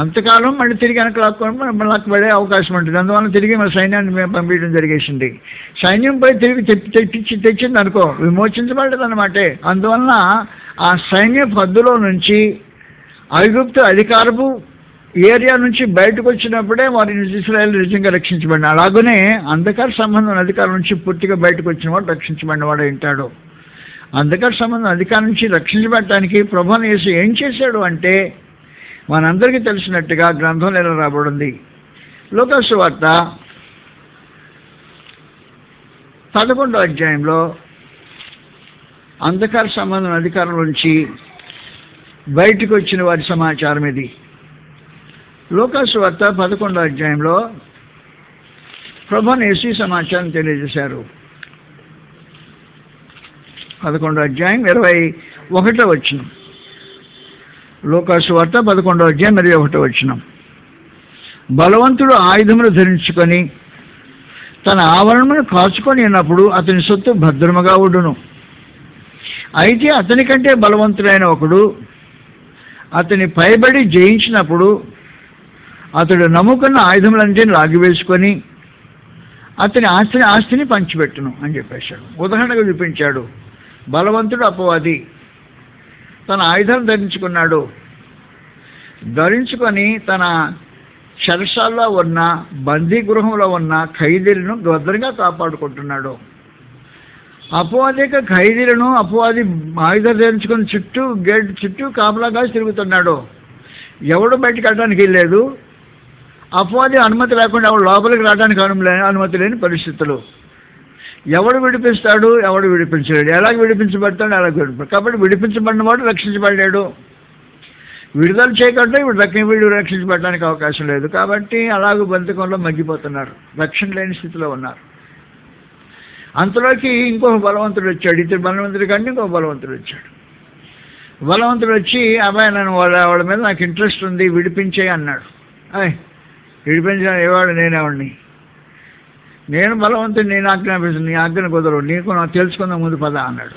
అంతకాలం మళ్ళీ తిరిగి వెనక లాక్కు పడే అవకాశం ఉంటుంది. అందువల్ల తిరిగి మన సైన్యాన్ని మేము పంపించడం జరిగేసింది. సైన్యం పోయి తిరిగి తెచ్చింది అనుకో, విమోచించబడదు అన్నమాటే. అందువలన ఆ సైన్య పద్దులో నుంచి ఐగుప్తు అధికారపు ఏరియా నుంచి బయటకు వచ్చినప్పుడే వారి ఇశ్రాయేలు నిజంగా రక్షించబడిన. అలాగనే అంధకార సంబంధం అధికారం నుంచి పూర్తిగా బయటకు వచ్చిన వాడు రక్షించబడినవాడు ఉంటాడు. అంధకార సంబంధం అధికారం నుంచి రక్షించబడటానికి ప్రభువును యేసు ఏం చేశాడు అంటే మనందరికీ తెలిసినట్టుగా గ్రంథంలో ఎలా రాబడింది. లూకా సువార్త 11వ అధ్యాయంలో అంధకార సంబంధం అధికారం నుంచి బయటకు వచ్చిన వారి సమాచారం ఇది. లూకా సువార్త 11వ అధ్యాయంలో ప్రభువును యేసు సమాచారం తెలియజేశారు. 11వ అధ్యాయం 21వ వచనం. లూకా సువార్త 11వ అధ్యాయం 21వ వచనం. బలవంతుడు ఆయుధములు ధరించుకొని తన ఆవరణను కాచుకొని ఉన్నప్పుడు అతని సొత్తు భద్రముగా ఉండును. అయితే అతని కంటే బలవంతుడైన ఒకడు అతని పైబడి జయించినప్పుడు అతడు నమ్ముకున్న ఆయుధములంటే లాగివేసుకొని అతని ఆస్తిని పంచిపెట్టును అని చెప్పేశాడు. ఉదాహరణగా చూపించాడు. బలవంతుడు అపవాది తన ఆయుధం ధరించుకొని తన చెరసాల్లో ఉన్న బందీ గృహంలో ఉన్న ఖైదీలను భద్రంగా కాపాడుకుంటున్నాడు. అపవాదిక ఖైదీలను అపవాది ఆయుధం ధరించుకొని గేట్ చుట్టూ కాపలాగా తిరుగుతున్నాడు. ఎవడు బయటకు వెళ్ళడానికి లేదు. అపవాది అనుమతి లేకుండా ఎవడు లోపలికి రావడానికి అనుమతి లేని పరిస్థితులు. ఎవడు విడిపిస్తాడు, ఎవడు విడిపించలేడు. ఎలాగ విడిపించబడతాడు, ఎలాగ విడిపడు. కాబట్టి విడిపించబడిన వాడు రక్షించబడ్డాడు. విడుదల చేయకుండా వీడు రక్షించబడడానికి అవకాశం లేదు. కాబట్టి అలాగూ బంధకంలో మగ్గిపోతున్నారు, రక్షణ లేని స్థితిలో ఉన్నారు. అంతలోకి ఇంకొక బలవంతుడు వచ్చాడు. ఇద్దరు బలవంతుడి కంటే ఇంకొక బలవంతుడు వచ్చాడు. బలవంతుడు వచ్చి అబ్బాయి నన్ను వాళ్ళ మీద నాకు ఇంట్రెస్ట్ ఉంది, విడిపించే అన్నాడు. విడిపించిన ఏవాడు నేనేవాడిని, నేను బలవంతుడు, నేను ఆజ్ఞాపిస్తుంది, నీ ఆజ్ఞను కుదరవు, నీకు నాకు తెలుసుకుందాం ముందు పద అన్నాడు.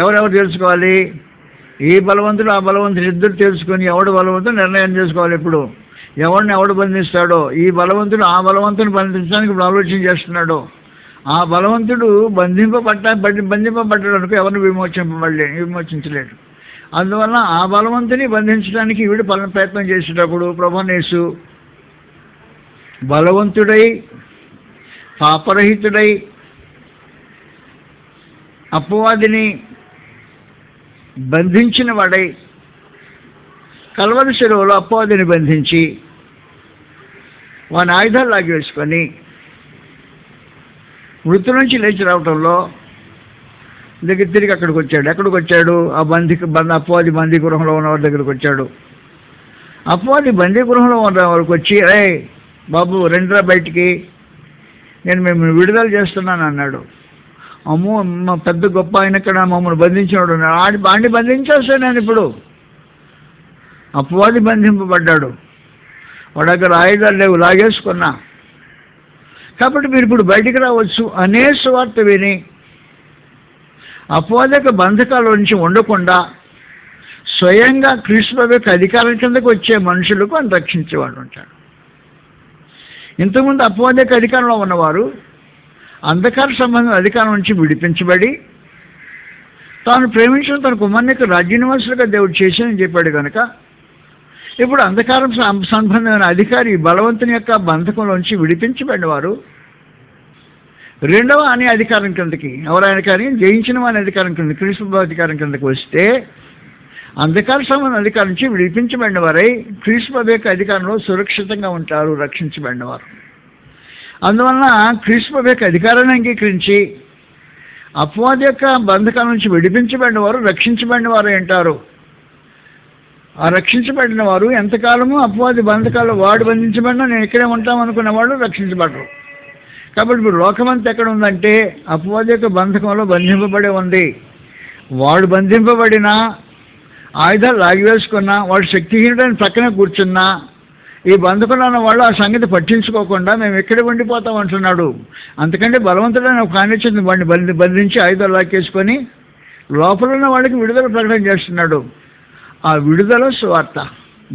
ఎవరెవరు తెలుసుకోవాలి? ఈ బలవంతుడు ఆ బలవంతుడు ఇద్దరు తెలుసుకొని ఎవడు బలవంతుడు నిర్ణయం చేసుకోవాలి. ఇప్పుడు ఎవడు బంధిస్తాడో, ఈ బలవంతుడు ఆ బలవంతుని బంధించడానికి ఇప్పుడు ఆలోచన చేస్తున్నాడు. ఆ బలవంతుడు బంధింపబడ్డాడు అనుకో ఎవరిని విమోచించలేడు. అందువల్ల ఆ బలవంతుని బంధించడానికి వీడు ప్రయత్నం చేసేటప్పుడు ప్రభునేసు బలవంతుడై పాపరహితుడై అపవాదిని బంధించిన వాడై కల్వరి శిలువలో అపవాదిని బంధించి వాని ఆయుధాలు లాగివేసుకొని మృతు నుంచి లేచి రావటంలో తిరిగి అక్కడికి వచ్చాడు. ఎక్కడికి వచ్చాడు? ఆ అపవాది బందీ గృహంలో ఉన్నవారి దగ్గరికి వచ్చాడు. అపవాది బందీ గృహంలో ఉన్న వారికి వచ్చి, రే బాబు రెండురా బయటికి, నేను మిమ్మల్ని విడుదల చేస్తున్నాను అన్నాడు. అమ్మో మా పెద్ద గొప్ప ఆయన ఇక్కడ మమ్మల్ని బంధించినాడు అన్నాడు. వాడిని బంధించేస్తాను నేను ఇప్పుడు. అపవాది బంధింపబడ్డాడు, వాడి దగ్గర ఆయుధాలు లేవు, లాగేసుకున్నా. కాబట్టి మీరు ఇప్పుడు బయటికి రావచ్చు అనే సువార్త విని అపవాదిక బంధకాల నుంచి ఉండకుండా స్వయంగా క్రీస్తు యొక్క అధికారం కిందకు వచ్చే మనుషులకు అని రక్షించేవాడు ఉంటాడు. ఇంతకుముందు అపవాదిక అధికారంలో ఉన్నవారు అంధకార సంబంధం అధికారం నుంచి విడిపించబడి తాను ప్రేమించిన తన కుమారునికి రాజ్యనివాసులుగా దేవుడు చేశానని చెప్పాడు కనుక ఇప్పుడు అంధకారం సంబంధమైన అధికారి బలవంతుని యొక్క బంధకంలోంచి విడిపించబడిన వారు రెండవ అనే అధికారం కిందకి, ఎవరైనా కానీ జయించిన వారి అధికారం కింద క్రీస్తు అధికారం కిందకి వస్తే అంధకార సంబంధం అధికారం నుంచి విడిపించబడిన వారై క్రీస్తు యొక్క అధికారంలో సురక్షితంగా ఉంటారు, రక్షించబడిన వారు. అందువలన క్రీస్తు యొక్క అధికారాన్ని అంగీకరించి అపవాది యొక్క బంధకాల నుంచి విడిపించబడిన వారు రక్షించబడిన వారు అంటారు. ఆ రక్షించబడిన వారు ఎంతకాలము అపవాది బంధకాలు వాడు బంధించబడినా నేను ఇక్కడే ఉంటాం అనుకున్న వాళ్ళు రక్షించబడరు. కాబట్టి ఇప్పుడు లోకమంతా ఎక్కడ ఉందంటే అపవాది యొక్క బంధకంలో బంధింపబడి ఉంది. వాడు బంధింపబడినా ఆయుధాలు లాగివేసుకున్నా వాడు శక్తిహీనుడని ప్రక్కనే కూర్చున్నా ఈ బంధకంలో ఉన్న వాళ్ళు ఆ సంగతి పట్టించుకోకుండా మేము ఎక్కడ ఉండిపోతాం అంటున్నాడు. అంతకంటే బలవంతుడైన ఒక కానిచ్చింది వాడిని బంధించి ఆయుధాలు లాక్కేసుకొని లోపల ఉన్న వాళ్ళకి విడుదల ప్రకటన చేస్తున్నాడు. ఆ విడుదల సువార్త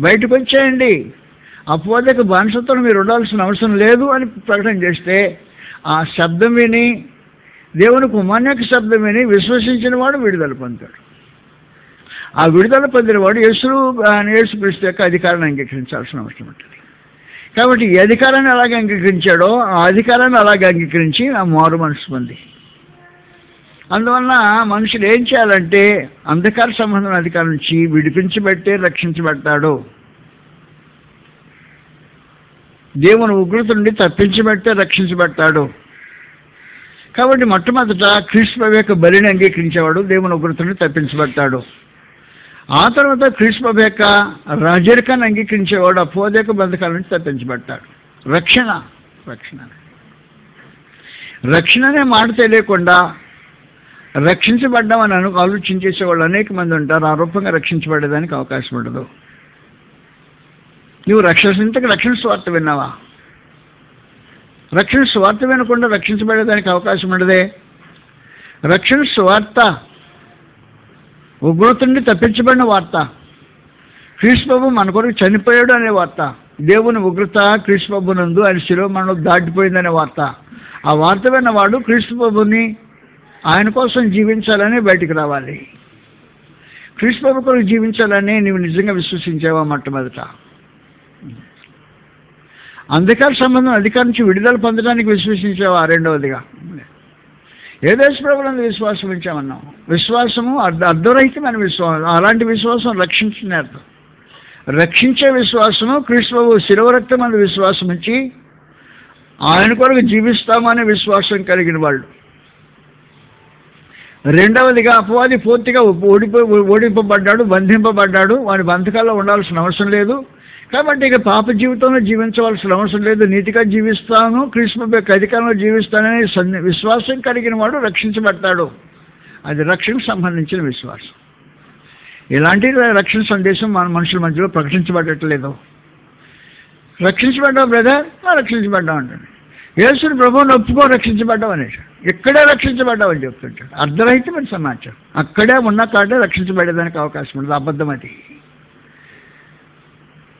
బయటకు వచ్చేయండి, అపవాదిక బానిసత్వం మీరు ఉండాల్సిన అవసరం లేదు అని ప్రకటన చేస్తే ఆ శబ్దం విని దేవుని కుమారుని యొక్క శబ్దం విని విశ్వసించిన వాడు విడుదల పొందుతాడు. ఆ విడుదల పొందిన వాడు యేసుక్రీస్తు యొక్క అధికారాన్ని అంగీకరించాల్సిన అవసరం ఉంటుంది. కాబట్టి ఈ అధికారాన్ని అలాగే అంగీకరించాడో ఆ అధికారాన్ని అలాగే అంగీకరించి ఆ మారు మనసు పొంది, అందువలన మనుషులు ఏం చేయాలంటే అంధకార సంబంధం అధికారం నుంచి విడిపించబట్టే రక్షించబడతాడు. దేవుని ఉగ్రత నుండి తప్పించబట్టే రక్షించబడతాడు. కాబట్టి మొట్టమొదట క్రీస్తు యొక్క బలిని అంగీకరించేవాడు దేవుని ఉగ్రత నుండి తప్పించబడతాడు. ఆ తర్వాత క్రీస్తు యొక్క రాజరికాన్ని అంగీకరించేవాడు అపవాది యొక్క బంధకాల నుంచి తప్పించబడతాడు. రక్షణ అనే మాట తెలియకుండా రక్షించబడ్డామని ఆలోచించేసేవాళ్ళు అనేక మంది ఉంటారు. ఆ రూపంగా రక్షించబడేదానికి అవకాశం ఉండదు. నువ్వు రక్షణ స్వార్థ విన్నావా? రక్షణ స్వార్థ వినకుండా రక్షించబడేదానికి అవకాశం ఉండదే. రక్షణ స్వార్థ ఉగ్రత నుండి తప్పించబడిన వార్త, క్రీస్తు ప్రభు మన కొరకు చనిపోయాడు అనే వార్త, దేవుని ఉగ్రత క్రీస్తు ప్రభు నందు ఆయన శిలువ మరణం దాటిపోయిందనే వార్త, ఆ వార్త విన్నవాడు క్రీస్తు ప్రభుని ఆయన కోసం జీవించాలని బయటికి రావాలి. క్రీస్తు ప్రభు కొరకు జీవించాలని నీవు నిజంగా విశ్వసించావా? మొట్టమొదట అంధకార సంబంధం అధికారం నుంచి విడుదల పొందడానికి విశ్వసించావా? రెండవదిగా యేసు ప్రభువునందు విశ్వాసం ఉంచామన్నాం. విశ్వాసము అర్ధరహితమైన విశ్వాసం. అలాంటి విశ్వాసం రక్షించిన అర్థం. రక్షించే విశ్వాసము క్రీస్తు ప్రభు శిలువ రక్తమందు విశ్వాసం ఉంచి ఆయన కొరకు జీవిస్తామనే విశ్వాసం కలిగిన వాళ్ళు. రెండవదిగా అపవాది పూర్తిగా ఓడింపబడ్డాడు, బంధింపబడ్డాడు. వాడి బంధకాల్లో ఉండాల్సిన అవసరం లేదు. కాబట్టి ఇక పాప జీవితంలో జీవించవలసిన అవసరం లేదు. నీతిగా జీవిస్తాను, క్రీస్తు యొక్క అధికారంలో జీవిస్తానని విశ్వాసం కలిగిన వాడు రక్షించబడతాడు. అది రక్షణకు సంబంధించిన విశ్వాసం. ఇలాంటి రక్షణ సందేశం మన మనుషుల మధ్యలో ప్రకటించబడట్లేదు. రక్షించబడ్డావు బ్రదర్, రక్షించబడ్డావు అంటాడు. యేసుని ప్రభువుని ఒప్పుకో, రక్షించబడ్డావు అనేసి ఇక్కడే రక్షించబడ్డావు అని చెప్తుంటాడు. అర్ధరహితమైన సమాచారం. అక్కడే ఉన్న కాడే రక్షించబడేదానికి అవకాశం ఉండదు. అబద్ధం అది.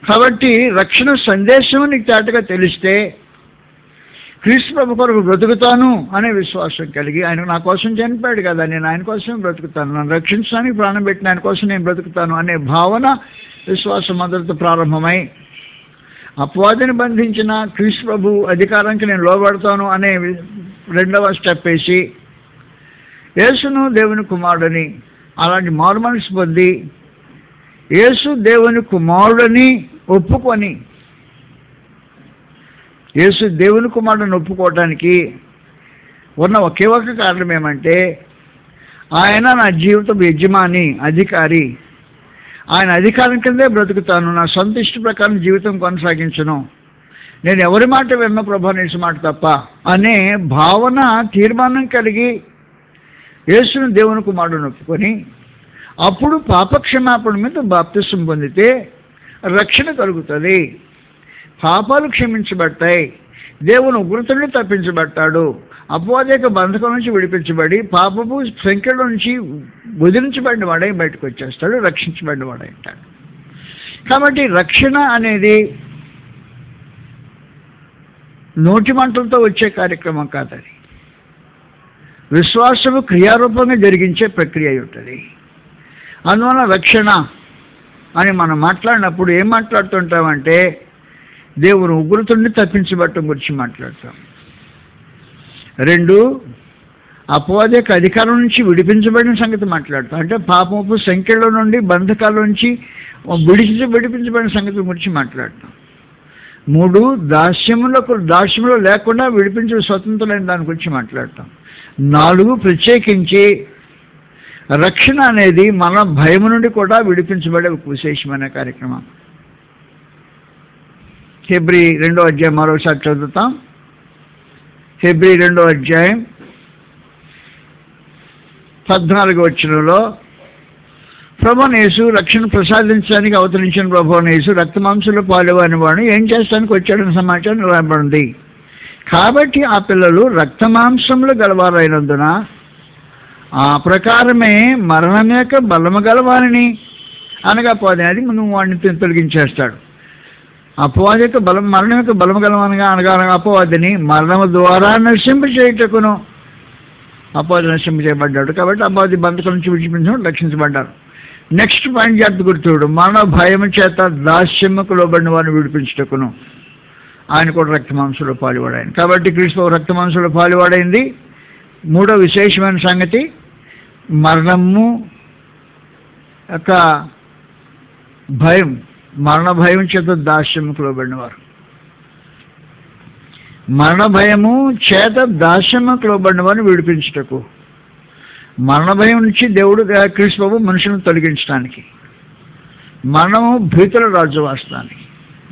కాబట్టి రక్షణ సందేశం నీకు తేటగా తెలిస్తే క్రీస్తు ప్రభు కొరకు బ్రతుకుతాను అనే విశ్వాసం కలిగి, ఆయన నా కోసం చనిపోయాడు కదా, నేను ఆయన కోసం బ్రతుకుతాను, నన్ను రక్షించడానికి ప్రాణం పెట్టిన ఆయన కోసం నేను బ్రతుకుతాను అనే భావన విశ్వాసం మొదలుతో ప్రారంభమై అపవాదిని బంధించిన క్రీస్తు ప్రభు అధికారానికి నేను లోబడతాను అనే రెండవ స్టెప్ వేసి యేసును దేవుని కుమారుడని అలాంటి మారుమనసు పొంది యేసు దేవుని కుమారుడని ఒప్పుకొని, యేసు దేవుని కుమారుడిని ఒప్పుకోవటానికి ఉన్న ఒకే ఒక కారణం ఏమంటే ఆయన నా జీవితం యజమాని, అధికారి. ఆయన అధికారం కిందే బ్రతుకుతాను, నా సొంత ఇష్ట ప్రకారం జీవితం కొనసాగించను, నేను ఎవరి మాట విన్న ప్రభా యేసు మాట తప్ప అనే భావన, తీర్మానం కలిగి యేసును దేవుని కుమారుడిని ఒప్పుకొని అప్పుడు పాపక్షమాపణ మీద బాప్తిసం పొందితే రక్షణ కలుగుతుంది. పాపాలు క్షమించబడతాయి. దేవుని ఉగ్రత నుండి తప్పించబడతాడు. అపవాదిక బంధకం నుంచి విడిపించబడి పాపపు సంఖ్యల నుంచి వదిలించబడిన వాడై బయటకు వచ్చేస్తాడు, రక్షించబడిన వాడై అంటాడు. కాబట్టి రక్షణ అనేది నోటి మంటలతో వచ్చే కార్యక్రమం కాదని, విశ్వాసము క్రియారూపంగా జరిగించే ప్రక్రియ అయి ఉంటుంది. అందువల్ల రక్షణ అని మనం మాట్లాడినప్పుడు ఏం మాట్లాడుతుంటామంటే దేవుని ఉగ్రతుడిని తప్పించబడటం గురించి మాట్లాడతాం. రెండు, అపవాదిక అధికారం నుంచి విడిపించబడిన సంగతి మాట్లాడతాం. అంటే పాపపు సంఖ్యల నుండి బంధకాల నుంచి విడిపించబడిన సంగతి గురించి మాట్లాడతాం. మూడు, దాస్యంలో లేకుండా విడిపించే స్వతంత్రులైన దాని గురించి మాట్లాడతాం. నాలుగు, ప్రత్యేకించి రక్షణ అనేది మన భయం నుండి కూడా విడిపించబడే ఒక విశేషమైన కార్యక్రమం. హెబ్రీ 2వ అధ్యాయం మరోసారి చదువుతాం. హెబ్రీ 2వ అధ్యాయం 14వ వచనంలో ప్రభువైన యేసు రక్షణ ప్రసాదించడానికి అవతరించిన ప్రభువైన యేసు రక్తమాంసంలో పాలువాని వాడు ఏం చేస్తానికి వచ్చాడని సమాచారం రాబడింది. కాబట్టి ఆ పిల్లలు రక్తమాంసంలో గలవారైనందున ఆ ప్రకారమే మరణం యొక్క బలము గలవారిని, అనగా అపవాది అది ముందు వాడిని తొలగించేస్తాడు. అపవాది యొక్క మరణం యొక్క బలము గలవనగా అనగా అపవాదిని మరణము ద్వారా నశింపచేయుటకును అపవాది నశింపచేయబడ్డాడు. కాబట్టి అపవాది బంధకం నుంచి విడిపించడం రక్షించబడ్డారు. నెక్స్ట్ పాయింట్ జాగ్రత్త గుర్తుడు, మరణ భయం చేత దాస్యముకు లోబడిన వారిని విడిపించుటకును ఆయన కూడా రక్తమాంసంలో పాలువాడాయను. కాబట్టి క్రీస్తు రక్తమాంసంలో పాలువాడైంది. మూడో విశేషమైన సంగతి, మరణము యొక్క భయం, మరణ భయం చేత దాస్యముకు లోబడినవారు. మరణ భయము చేత దాస్యముకు లోబడిన వారిని విడిపించుటకు, మరణ భయం నుంచి దేవుడు క్రీస్తు ప్రభు మనుషులను తొలగించడానికి, మరణము భీతుల రాజు వాస్తవానికి.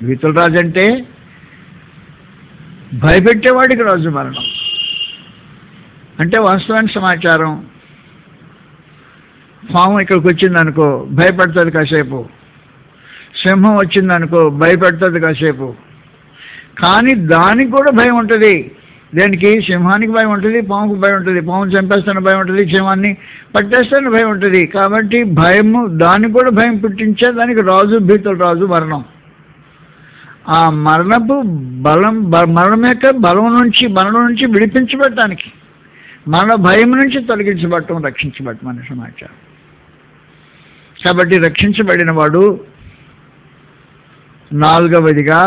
భీతుల రాజు అంటే భయపెట్టేవాడికి రాజు మరణం. అంటే వాస్తవానికి సమాచారం, పాము ఇక్కడికి వచ్చిందనుకో భయపడుతుంది కాసేపు, సింహం వచ్చిందనుకో భయపడుతుంది కాసేపు, కానీ దానికి కూడా భయం ఉంటుంది. దానికి సింహానికి భయం ఉంటుంది, పాముకు భయం ఉంటుంది. పాము చంపేస్తాను భయం ఉంటుంది, సింహాన్ని పట్టేస్తాను భయం ఉంటుంది. కాబట్టి భయము, దానికి కూడా భయం పుట్టించే దానికి రాజు, భీతుల రాజు మరణం. ఆ మరణపు మరణం యొక్క మరణం నుంచి విడిపించబడటానికి, మరణ భయం నుంచి తొలగించబడటం, రక్షించబడటం అనే సమాచారం. కాబట్టి రక్షించబడిన వాడు నాలుగవదిగా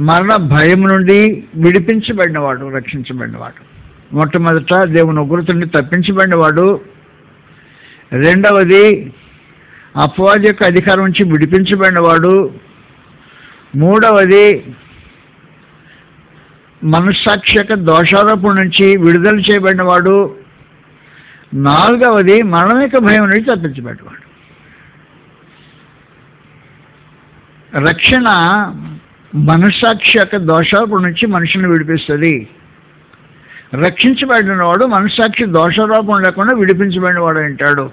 మరణ భయం నుండి విడిపించబడినవాడు, రక్షించబడినవాడు. మొట్టమొదట దేవుని ఉగ్రత నుండి తప్పించబడినవాడు. రెండవది అపవాది యొక్క అధికారం నుంచి విడిపించబడినవాడు. మూడవది మనస్సాక్షి యొక్క దోషారోపణ నుంచి విడుదల చేయబడినవాడు. నాలుగవది మరణం యొక్క భయం నుంచి తప్పించబడినవాడు. రక్షణ మనస్సాక్షి యొక్క దోషారోపణ నుంచి మనుషుని విడిపిస్తుంది. రక్షించబడిన వాడు మనస్సాక్షి దోషారోపణ లేకుండా విడిపించబడినవాడు అంటాడు.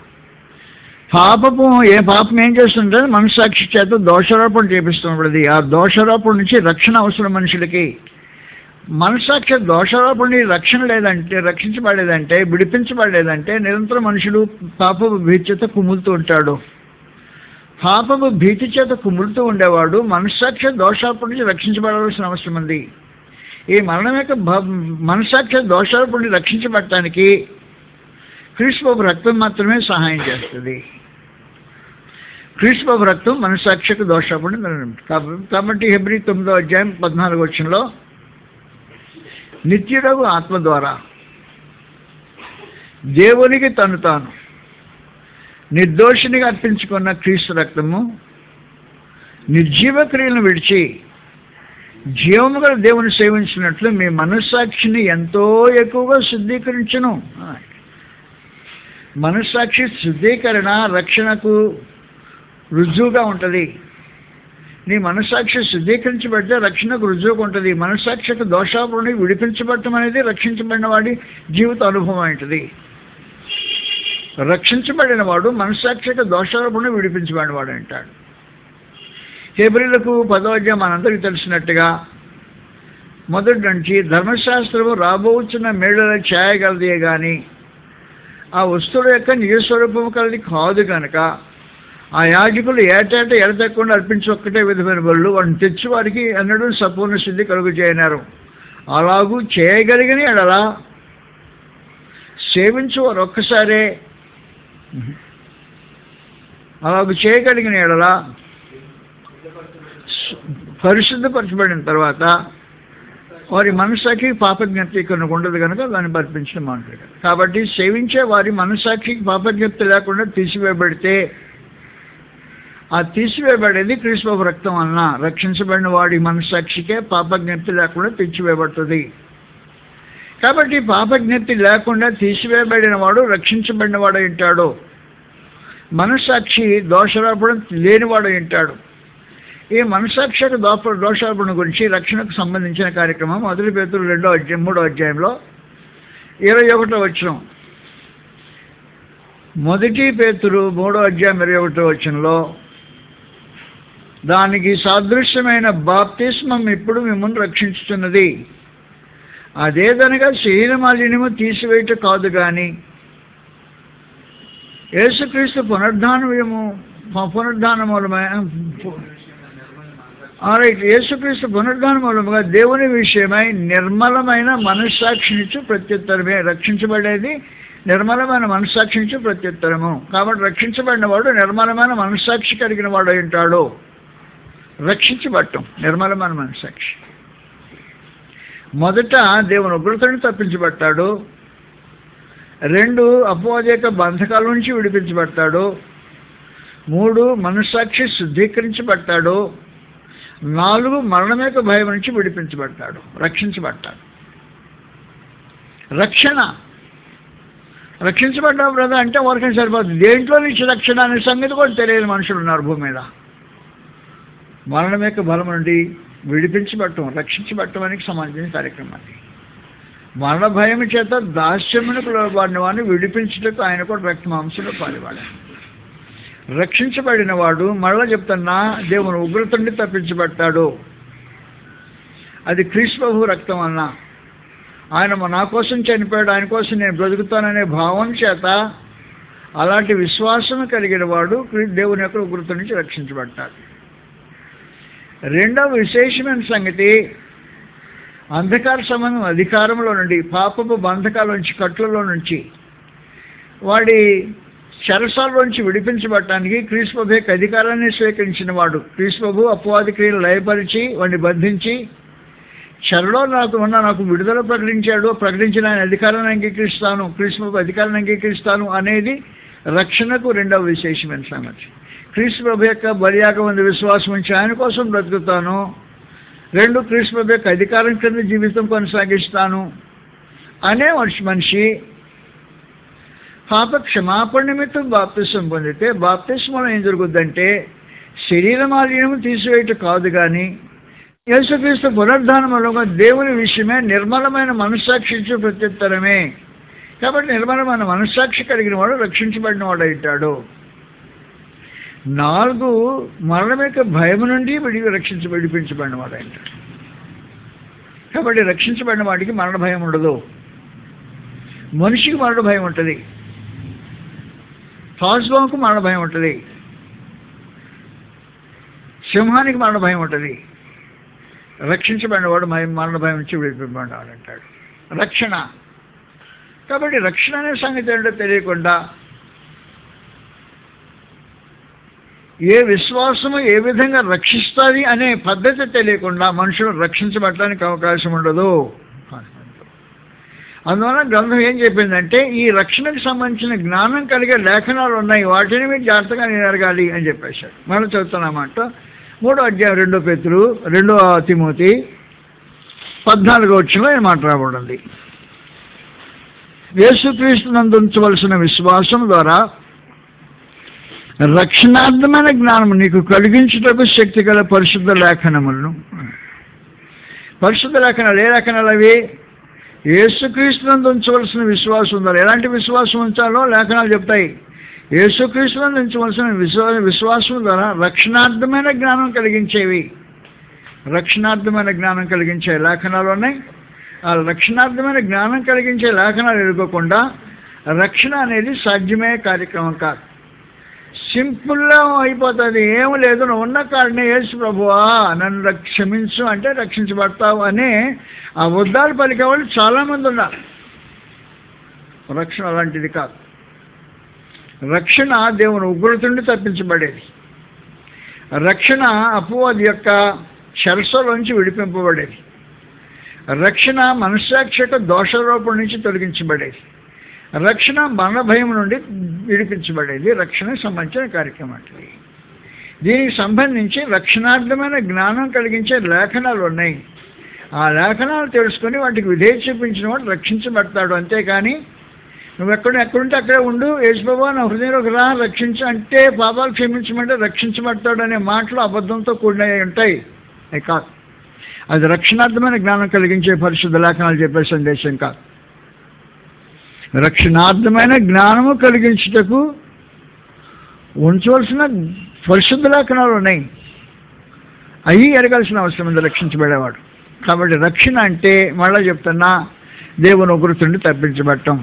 పాపం ఏం చేస్తుంటే మనస్సాక్షి చేత దోషారోపణ చేపిస్తున్నది. ఆ దోషారోపణ నుంచి రక్షణ అవసరం మనుషులకి. మనస్సాక్షి దోషారోపణ రక్షణ లేదంటే, రక్షించబడలేదంటే, విడిపించబడలేదంటే నిరంతరం మనుషుడు పాపపు భీతి చేత కుములుతూ ఉంటాడు. పాపపు భీతి చేత కుములుతూ ఉండేవాడు మనస్సాక్షి దోషారోపణ నుంచి రక్షించబడవలసిన అవసరం ఉంది. ఈ మరణం యొక్క మనస్సాక్షి దోషారోపణ నుంచి రక్షించబడటానికి క్రీస్తు రక్తం మాత్రమే సహాయం చేస్తుంది. క్రీస్తు రక్తం మనస్సాక్షికి దోషారోపణ. కాబట్టి హెబ్రీ 9వ అధ్యాయం 14వ వచనంలో నిత్యుడగు ఆత్మ ద్వారా దేవునికి తను తాను నిర్దోషినిగా అర్పించుకున్న క్రీస్తు రక్తము నిర్జీవ క్రియలను విడిచి జీవము గల దేవుని సేవించినట్లు మీ మనస్సాక్షిని ఎంతో ఎక్కువగా శుద్ధీకరించును. మనస్సాక్షి శుద్ధీకరణ రక్షణకు రుజువుగా ఉంటుంది. నీ మనస్సాక్షి శుద్ధీకరించబడితే రక్షణకు రుజువుగా ఉంటుంది. మనస్సాక్షికి దోషాపరుని విడిపించబడటం అనేది రక్షించబడిన వాడి జీవిత అనుభవం ఉంటుంది. రక్షించబడిన వాడు మనస్సాక్షికి దోషాపరుని విడిపించబడినవాడు అంటాడు. హెబ్రీయులకు 10వ అధ్యాయం మనందరికీ తెలిసినట్టుగా మొదటి నుంచి ధర్మశాస్త్రము రాబోతున్న మేడల ఛాయగలదే కానీ ఆ వస్తువుల యొక్క నిజస్వరూపము కలది కాదు కనుక ఆ యాజకులు ఏటేట ఎడతెక్కకుండా అర్పించి ఒక్కటే విధమైన బలులు వాటిని తెచ్చి వారికి అన్నడూ సంపూర్ణ శుద్ధి కలుగు చేయనారు. అలాగూ చేయగలిగిన ఎడలా సేవించువారు ఒక్కసారే, అలాగూ చేయగలిగిన ఎడలా పరిశుద్ధపరచబడిన తర్వాత వారి మనస్సాక్షికి పాపజ్ఞప్తి కనుక ఉండదు కనుక దాన్ని అర్పించడం అంటారు. కాబట్టి సేవించే వారి మనస్సాక్షికి పాపజ్ఞప్తి లేకుండా తీసివేయబడితే ఆ తీసివేయబడేది క్రీస్తు రక్తం వలన రక్షించబడిన వాడి మనస్సాక్షికే పాపజ్ఞప్తి లేకుండా తీసివేయబడుతుంది. కాబట్టి పాపజ్ఞప్తి లేకుండా తీసివేయబడిన వాడు రక్షించబడిన వాడు ఉంటాడు. మనస్సాక్షి దోషారోపణ లేనివాడు ఉంటాడు. ఈ మనస్సాక్షి దోషారోపణ గురించి రక్షణకు సంబంధించిన కార్యక్రమం 1 పేతురు 3వ అధ్యాయంలో 21వ వచనం. 1 పేతురు 3వ అధ్యాయం 21వ వచనంలో దానికి సాదృశ్యమైన బాప్తిస్మం ఇప్పుడు మిమ్మల్ని రక్షించుతున్నది. అదేదనగా శరీర మాలిన్యము తీసివేయట కాదు కానీ యేసుక్రీస్తు పునరుద్ధాన మూలమైన యేసుక్రీస్తు పునరుద్ధాన మూలముగా దేవుని విషయమై నిర్మలమైన మనస్సాక్షినిచ్చు ప్రత్యుత్తరమే. రక్షించబడేది నిర్మలమైన మనస్సాక్షినిచ్చు ప్రత్యుత్తరము. కాబట్టి రక్షించబడిన వాడు నిర్మలమైన మనస్సాక్షి కలిగిన వాడు ఉంటాడు. రక్షించబడటం నిర్మలమైన మనస్సాక్షి. మొదట దేవుని ఉగ్రతను తప్పించబడతాడు. 2 అపవాది యొక్క బంధకాల నుంచి విడిపించబడతాడు. 3 మనస్సాక్షి శుద్ధీకరించబడతాడు. 4 మరణం యొక్క భయం నుంచి విడిపించబడతాడు, రక్షించబడతాడు. రక్షించబడ్డా బ్రదర్ అంటే వరకం సరిపోతుంది. దేంట్లో నుంచి రక్షణ అనే సంగతి కూడా తెలియని మనుషులు ఉన్నారు భూమి మీద. మరణం యొక్క బలం నుండి విడిపించబడటం, రక్షించబడటం అనేది సంబంధించిన కార్యక్రమం. అది మరణ భయం చేత దాస్యమునకు లోబడిన వాడిని విడిపించుటకు ఆయన కూడా రక్తమాంసంలో పాలివాడు. రక్షించబడిన వాడు మరలా చెప్తున్నా దేవుని ఉగ్రత నుండి తప్పించబడతాడు. అది క్రీస్తు రక్తం అన్న ఆయన నా కోసం చనిపోయాడు, ఆయన కోసం నేను బ్రతుకుతాననే భావం చేత అలాంటి విశ్వాసం కలిగిన వాడు దేవుని యొక్క ఉగ్రత నుంచి రక్షించబడతాడు. రెండవ విశేషమైన సంగతి, అంధకార సంబంధం అధికారంలో నుండి, పాపపు బంధకాల నుంచి, కట్లలో నుంచి, వాడి చెరసాల్లోంచి విడిపించబడటానికి క్రీస్తు ప్రభు యొక్క అధికారాన్ని స్వీకరించిన వాడు. క్రీస్తు ప్రభు అపవాది క్రియలు లయపరిచి వాడిని బంధించి చెరలో నాకు విడుదల ప్రకటించిన ఆయన అధికారాన్ని అంగీకరిస్తాను, క్రీస్తు ప్రభు అధికారాన్ని అంగీకరిస్తాను అనేది రక్షణకు రెండవ విశేషమైన సంగతి. క్రీస్తు ప్రభు యొక్క బలియాగం మీద విశ్వాసం ఉంచి ఆయన కోసం బ్రతుకుతాను. రెండు, క్రీస్తు ప్రభు యొక్క అధికారం కింద జీవితం కొనసాగిస్తాను అనే మనిషి పాప క్షమాపణ నిమిత్తం బాప్తిసం పొందితే, బాప్తిస్మలో ఏం జరుగుద్దంటే శరీర మాలిన్యము తీసివేయటం కాదు, కానీ యేసుక్రీస్తు పునరుద్ధానములో దేవుని విషయమే నిర్మలమైన మనస్సాక్షి ప్రత్యుత్తరమే. కాబట్టి నిర్మలమైన మనస్సాక్షి కలిగిన వాడు రక్షించబడిన వాడు అవుతాడు. 4, మరణం యొక్క భయం నుండి విడిపించబడిన వాడు అవుతాడు. కాబట్టి రక్షించబడిన వాడికి మరణ భయం ఉండదు. మనిషికి మరణ భయం ఉంటుంది, తాజ్బాంకు మరణ భయం ఉంటుంది, సింహానికి మరణ భయం ఉంటుంది. రక్షించబడినవాడు మరణ భయం నుంచి విడిపించబడినవాడు అంటాడు. రక్షణ. కాబట్టి రక్షణ అనే సంగతి ఏంటో తెలియకుండా, ఏ విశ్వాసము ఏ విధంగా రక్షిస్తుంది అనే పద్ధతి తెలియకుండా మనుషులు రక్షించబడటానికి అవకాశం ఉండదు. అందువల్ల గ్రంథం ఏం చెప్పిందంటే, ఈ రక్షణకు సంబంధించిన జ్ఞానం కలిగే లేఖనాలు ఉన్నాయి, వాటిని మీరు జాగ్రత్తగా ఎరగాలి అని చెప్పేశాడు. మనం చదువుతున్నామాట 3వ అధ్యాయం 2 పేతురు 2వ తిమోతి 14వ వచనంలో ఈ మాట రాబడింది. యేసుక్రీస్తునందు ఉంచవలసిన విశ్వాసం ద్వారా రక్షణార్థమైన జ్ఞానం నీకు కలిగించుటకు శక్తి గల పరిశుద్ధ లేఖనములను. పరిశుద్ధ లేఖనాలు ఏ లేఖనాలు అవి? యేసుక్రీస్తునందు ఉంచవలసిన విశ్వాసం ద్వారా. ఎలాంటి విశ్వాసం ఉంచాలో లేఖనాలు చెప్తాయి. యేసుక్రీస్తునందు ఉంచవలసిన విశ్వాసం ద్వారా రక్షణార్థమైన జ్ఞానం కలిగించేవి, రక్షణార్థమైన జ్ఞానం కలిగించే లేఖనాలు ఉన్నాయి. ఆ రక్షణార్థమైన జ్ఞానం కలిగించే లేఖనాలు ఎదుర్కోకుండా రక్షణ అనేది సాధ్యమే కార్యక్రమం కాదు. సింపుల్గా అయిపోతుంది. ఏమి లేదు, నువ్వు ఉన్న కారణే యేసు ప్రభువా నన్ను క్షమించు అంటే రక్షించబడతావు అనే ఆ ఉద్దాలు పలికేవాళ్ళు చాలామంది ఉన్నారు. రక్షణ అలాంటిది కాదు. రక్షణ దేవుని ఉగ్రత నుండి తప్పించబడేది. రక్షణ అపవాది యొక్క చెరసలోంచి విడిపింపబడేది. రక్షణ మనస్సాక్షి యొక్క దోషారోపణ నుంచి తొలగించబడేది. రక్షణ మరణ భయం నుండి విడిపించబడేది. రక్షణకు సంబంధించిన కార్యక్రమం అంటే దీనికి సంబంధించి రక్షణార్థమైన జ్ఞానం కలిగించే లేఖనాలు ఉన్నాయి. ఆ లేఖనాలు తెలుసుకొని వాటికి విధేయత చూపించిన వాడు రక్షించబడతాడు. అంతేకాని నువ్వు ఎక్కడుంటే అక్కడే ఉండు, యేసుబాబా నా హృదయంలోకి రా రక్షించు అంటే, పాపాలు క్షమించమంటే రక్షించబడతాడు అనే మాటలు అబద్ధంతో కూడినవి ఉంటాయి. అవి కాదు. అది రక్షణార్థమైన జ్ఞానం కలిగించే పరిశుద్ధ లేఖనాలు చెప్పే సందేశం కాదు. రక్షణార్థమైన జ్ఞానము కలిగించుటకు ఉంచవలసిన పరిశుద్ధ లేఖనాలు ఉన్నాయి. అవి ఎరగాల్సిన అవసరం ఉంది రక్షించబడేవాడు. కాబట్టి రక్షణ అంటే మళ్ళా చెప్తున్నా, దేవుని ఉగ్రత నుండి తప్పించబడటం.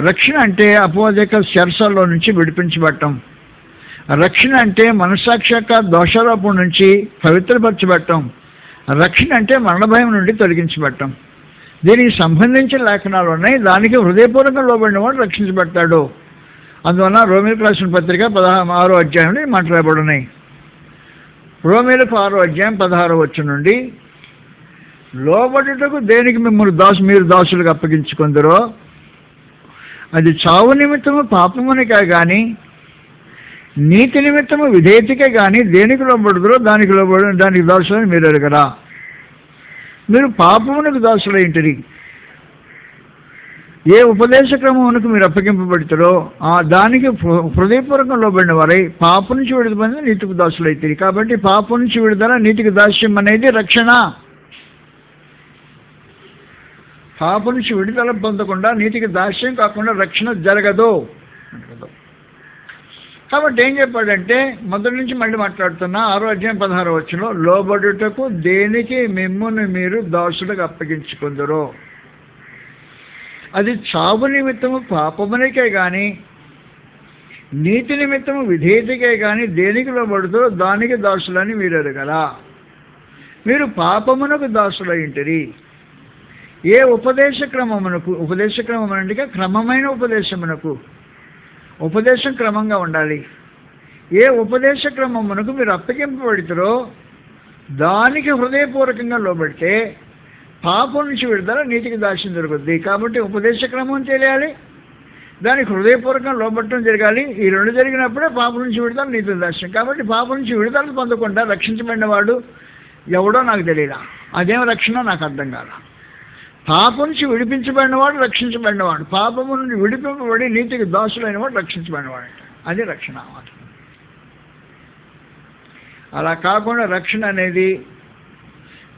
రక్షణ అంటే అపవాదిక శరసాల్లో నుంచి విడిపించబడటం. రక్షణ అంటే మనస్సాక్షి యొక్క దోషారోపణ నుంచి పవిత్రపరచబడటం. రక్షణ అంటే మరణ భయం నుండి తొలగించబడటం. దీనికి సంబంధించిన లేఖనాలు ఉన్నాయి. దానికి హృదయపూర్వకంగా లోబడిన వాడు రక్షించబడతాడు. అందువల్ల రోమీలకు రాసిన పత్రిక 6వ అధ్యాయంలో మాట్లాడబడున్నాయి. రోమీలకు 6వ అధ్యాయం 16వ వచనం నుండి, లోబడుటకు దేనికి మిమ్మల్ని మీరు దాసులకు అప్పగించుకుందరో అది చావు నిమిత్తము పాపమునికే కానీ నీతి నిమిత్తము విధేయతకే కానీ దేనికి లోబడుదరో దానికి దాసులని మీరు అడగరా. మీరు పాపమునకు దాసులైంటిరి. ఏ ఉపదేశ క్రమమునకు మీరు అప్పగింపబడతారో దానికి హృదయపూర్వకంగా లోబడిన వారై పాపం నుంచి విడుదల పొంది నీతికి దాసులైతిరి. కాబట్టి పాపం నుంచి విడుదల, నీతికి దాస్యం అనేది రక్షణ. పాపం నుంచి విడుదల పొందకుండా నీతికి దాస్యం కాకుండా రక్షణ జరగదు. కాబట్టి ఏం చెప్పాడంటే, మొదటి నుంచి మళ్ళీ మాట్లాడుతున్నా 6వ అధ్యాయం 16వ వచనంలో, లోబడుటకు దేనికి మిమ్మును మీరు దాసులకు అప్పగించుకుందరో అది చావు నిమిత్తము పాపమునికే కానీ నీతి నిమిత్తము విధేయతకే కానీ దేనికి లోబడుతో దానికి దాసులని మీరు ఎరగరా. మీరు పాపమునకు దాసులైంటిరి. ఏ ఉపదేశ క్రమం అంటే క్రమమైన ఉపదేశం క్రమంగా ఉండాలి. ఏ ఉపదేశ క్రమమునకు మీరు అప్పగింపబడితారో దానికి హృదయపూర్వకంగా లోబడితే పాపం నుంచి విడుదల, నీతికి దాస్యం జరుగుద్ది. కాబట్టి ఉపదేశ క్రమం తెలియాలి, దానికి హృదయపూర్వకంగా లోబట్టడం జరగాలి. ఈ రెండు జరిగినప్పుడే పాపం నుంచి విడుదల, నీతికి దాస్యం. కాబట్టి పాపం నుంచి విడుదల పొందకుండా రక్షించబడిన వాడు ఎవడో నాకు తెలియదా, అదేం రక్షణ నాకు అర్థం కాల. పాపం నుంచి విడిపించబడినవాడు రక్షించబడినవాడు, పాపము నుండి విడిపింపబడి నీతికి దాసులైన వాడు రక్షించబడినవాడు. అది రక్షణ అన్నమాట. అలా కాకుండా రక్షణ అనేది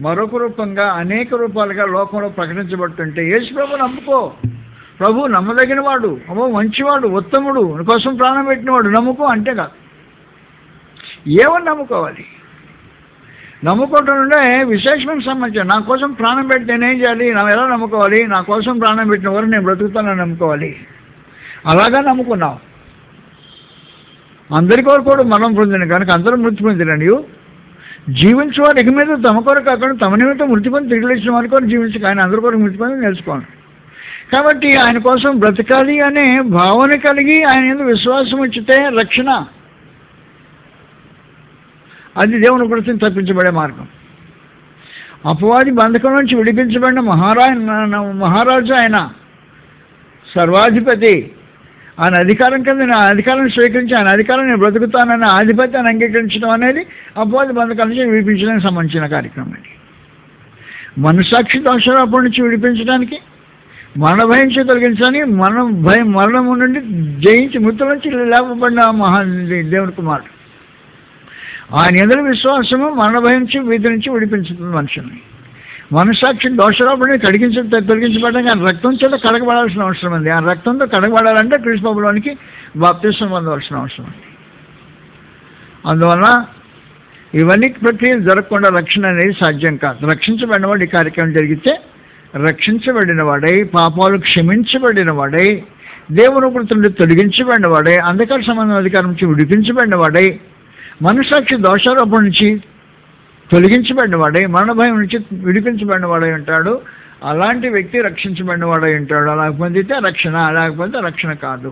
మరొక రూపంగా అనేక రూపాలుగా లోకంలో ప్రకటించబడుతుంటే యేసు ప్రభు నమ్ముకో, ప్రభు నమ్మదగిన వాడు, అమ్మో మంచివాడు, ఉత్తముడు, కోసం ప్రాణం పెట్టినవాడు నమ్ముకో అంటే కాదు. ఏమని నమ్ముకోవాలి? నమ్ముకోవటం నుండే విశేషమైన సంబంధించిన నా కోసం ప్రాణం పెడితే నేనేం చేయాలి, నా ఎలా నమ్ముకోవాలి, నా కోసం ప్రాణం పెట్టిన వారు నేను బ్రతుకుతానని నమ్ముకోవాలి. అలాగా నమ్ముకున్నావు. అందరి కొరకు కూడా మరణం పొందిన కనుక అందరూ మృతి పొందిన జీవించేవారు ఇక మీద తమ కొరకు కాకుండా తమ నిమిత్తం మృతి పొంది తిరిగి లేచిన వారి కొరకు జీవించి ఆయన అందరి కొరకు మృతి పొంది నేర్చుకోండి. కాబట్టి ఆయన కోసం బ్రతకాలి అనే భావన కలిగి ఆయన ఎందుకు విశ్వాసం ఉంచితే రక్షణ. అది దేవుని గురించి తప్పించబడే మార్గం. అపవాది బంధకం నుంచి విడిపించబడిన మహారాజు ఆయన, సర్వాధిపతి. ఆయన అధికారం కింద నా అధికారాన్ని స్వీకరించి ఆయన అధికారాన్ని నేను బ్రతుకుతానని ఆధిపత్యాన్ని అంగీకరించడం అనేది అపవాది బంధకాల నుంచి విడిపించడానికి సంబంధించిన కార్యక్రమం. అది మనసాక్షి దోషారోపణ నుంచి విడిపించడానికి, మరణ భయం నుంచి తొలగించడానికి, మరణము నుండి జయించి మృతుల నుంచి లేపబడిన దేవుని కుమారుడు. ఆయన ఎదురు విశ్వాసము మరణ భయం నుంచి వీధి నుంచి విడిపించుతుంది మనుషుల్ని. మనసాక్షి దోషారోపణ తొలగించబడడానికి ఆయన రక్తం చేత కడగబడాల్సిన అవసరం ఉంది. ఆ రక్తంతో కడగబడాలంటే క్రీస్తు ప్రభువులోనికి బాప్తిసం పొందవలసిన అవసరం ఉంది. అందువల్ల ఇవన్నీ ప్రక్రియలు జరగకుండా రక్షణ అనేది సాధ్యం కాదు. రక్షించబడిన వాడు ఈ కార్యక్రమం జరిగితే రక్షించబడిన వాడై, పాపాలు క్షమించబడిన వాడై, దేవుని కృతులు తొలగించబడిన వాడై, అంధకార సంబంధం అధికారం నుంచి విడిపించబడిన వాడై, మనసాక్షి దోషారోపణ నుంచి తొలగించబడిన వాడై, మరణ భయం నుంచి విడిపించబడిన వాడై ఉంటాడు. అలాంటి వ్యక్తి రక్షించబడిన వాడై ఉంటాడు. అలా పొందితే రక్షణ, లేకపోతే రక్షణ కాదు.